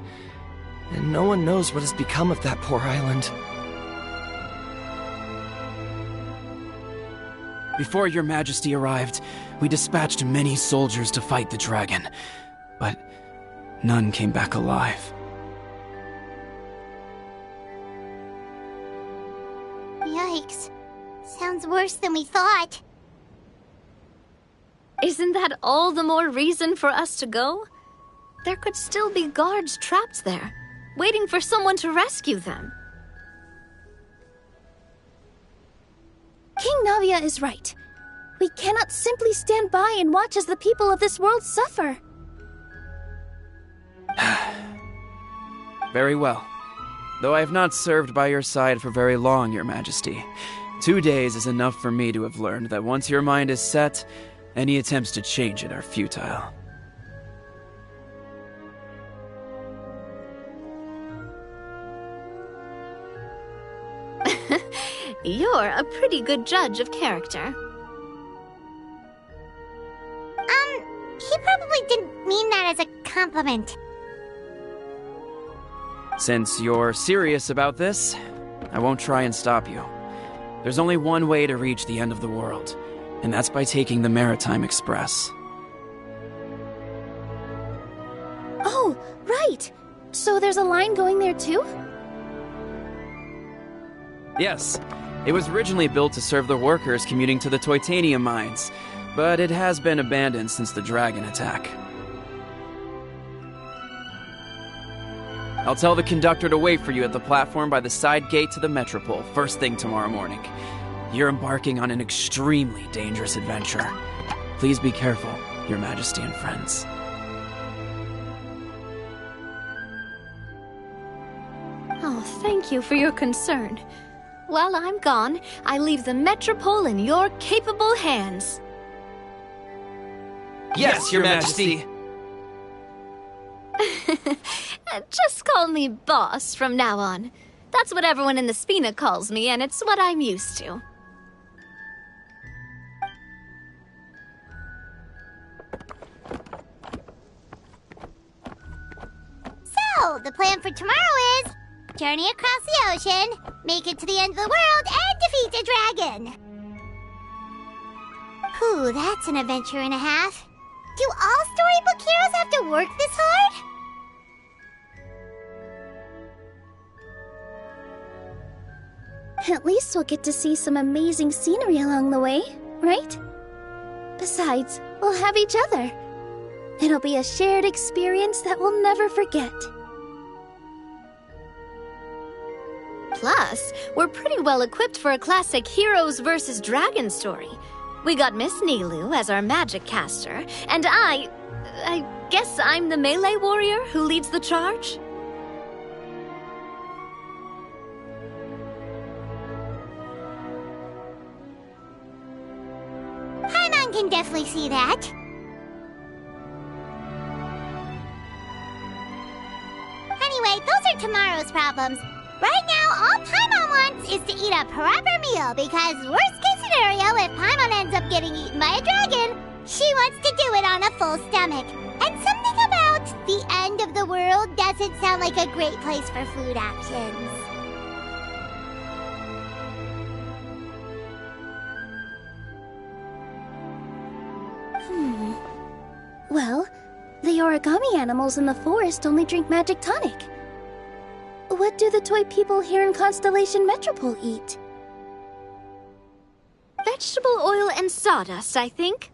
and no one knows what has become of that poor island. Before Your Majesty arrived, we dispatched many soldiers to fight the dragon, but none came back alive. Yikes. Sounds worse than we thought. Isn't that all the more reason for us to go? There could still be guards trapped there, waiting for someone to rescue them. King Navia is right. We cannot simply stand by and watch as the people of this world suffer. Very well. Though I have not served by your side for very long, Your Majesty. 2 days is enough for me to have learned that once your mind is set, any attempts to change it are futile. You're a pretty good judge of character. He probably didn't mean that as a compliment. Since you're serious about this, I won't try and stop you. There's only one way to reach the end of the world, and that's by taking the Maritime Express. Oh, right! So there's a line going there too? Yes, it was originally built to serve the workers commuting to the Titanium mines, but it has been abandoned since the dragon attack. I'll tell the conductor to wait for you at the platform by the side gate to the Metropole first thing tomorrow morning. You're embarking on an extremely dangerous adventure. Please be careful, Your Majesty and friends. Oh, thank you for your concern. While I'm gone, I leave the Metropole in your capable hands. Yes, Your Majesty! Just call me boss from now on. That's what everyone in the Spina calls me, and it's what I'm used to. So, the plan for tomorrow is journey across the ocean, make it to the end of the world, and defeat a dragon. Whew, that's an adventure and a half. Do all storybook heroes have to work this hard? At least we'll get to see some amazing scenery along the way, right? Besides, we'll have each other. It'll be a shared experience that we'll never forget. Plus, we're pretty well equipped for a classic heroes versus dragon story. We got Miss Nilu as our magic caster, and I'm the melee warrior who leads the charge? Paimon can definitely see that. Anyway, those are tomorrow's problems. Right now, all Paimon wants is to eat a proper meal, because worst case scenario, if Paimon ends up getting eaten by a dragon, she wants to do it on a full stomach. And something about the end of the world doesn't sound like a great place for food options. Well, the origami animals in the forest only drink magic tonic. What do the toy people here in Constellation Metropole eat? Vegetable oil and sawdust, I think.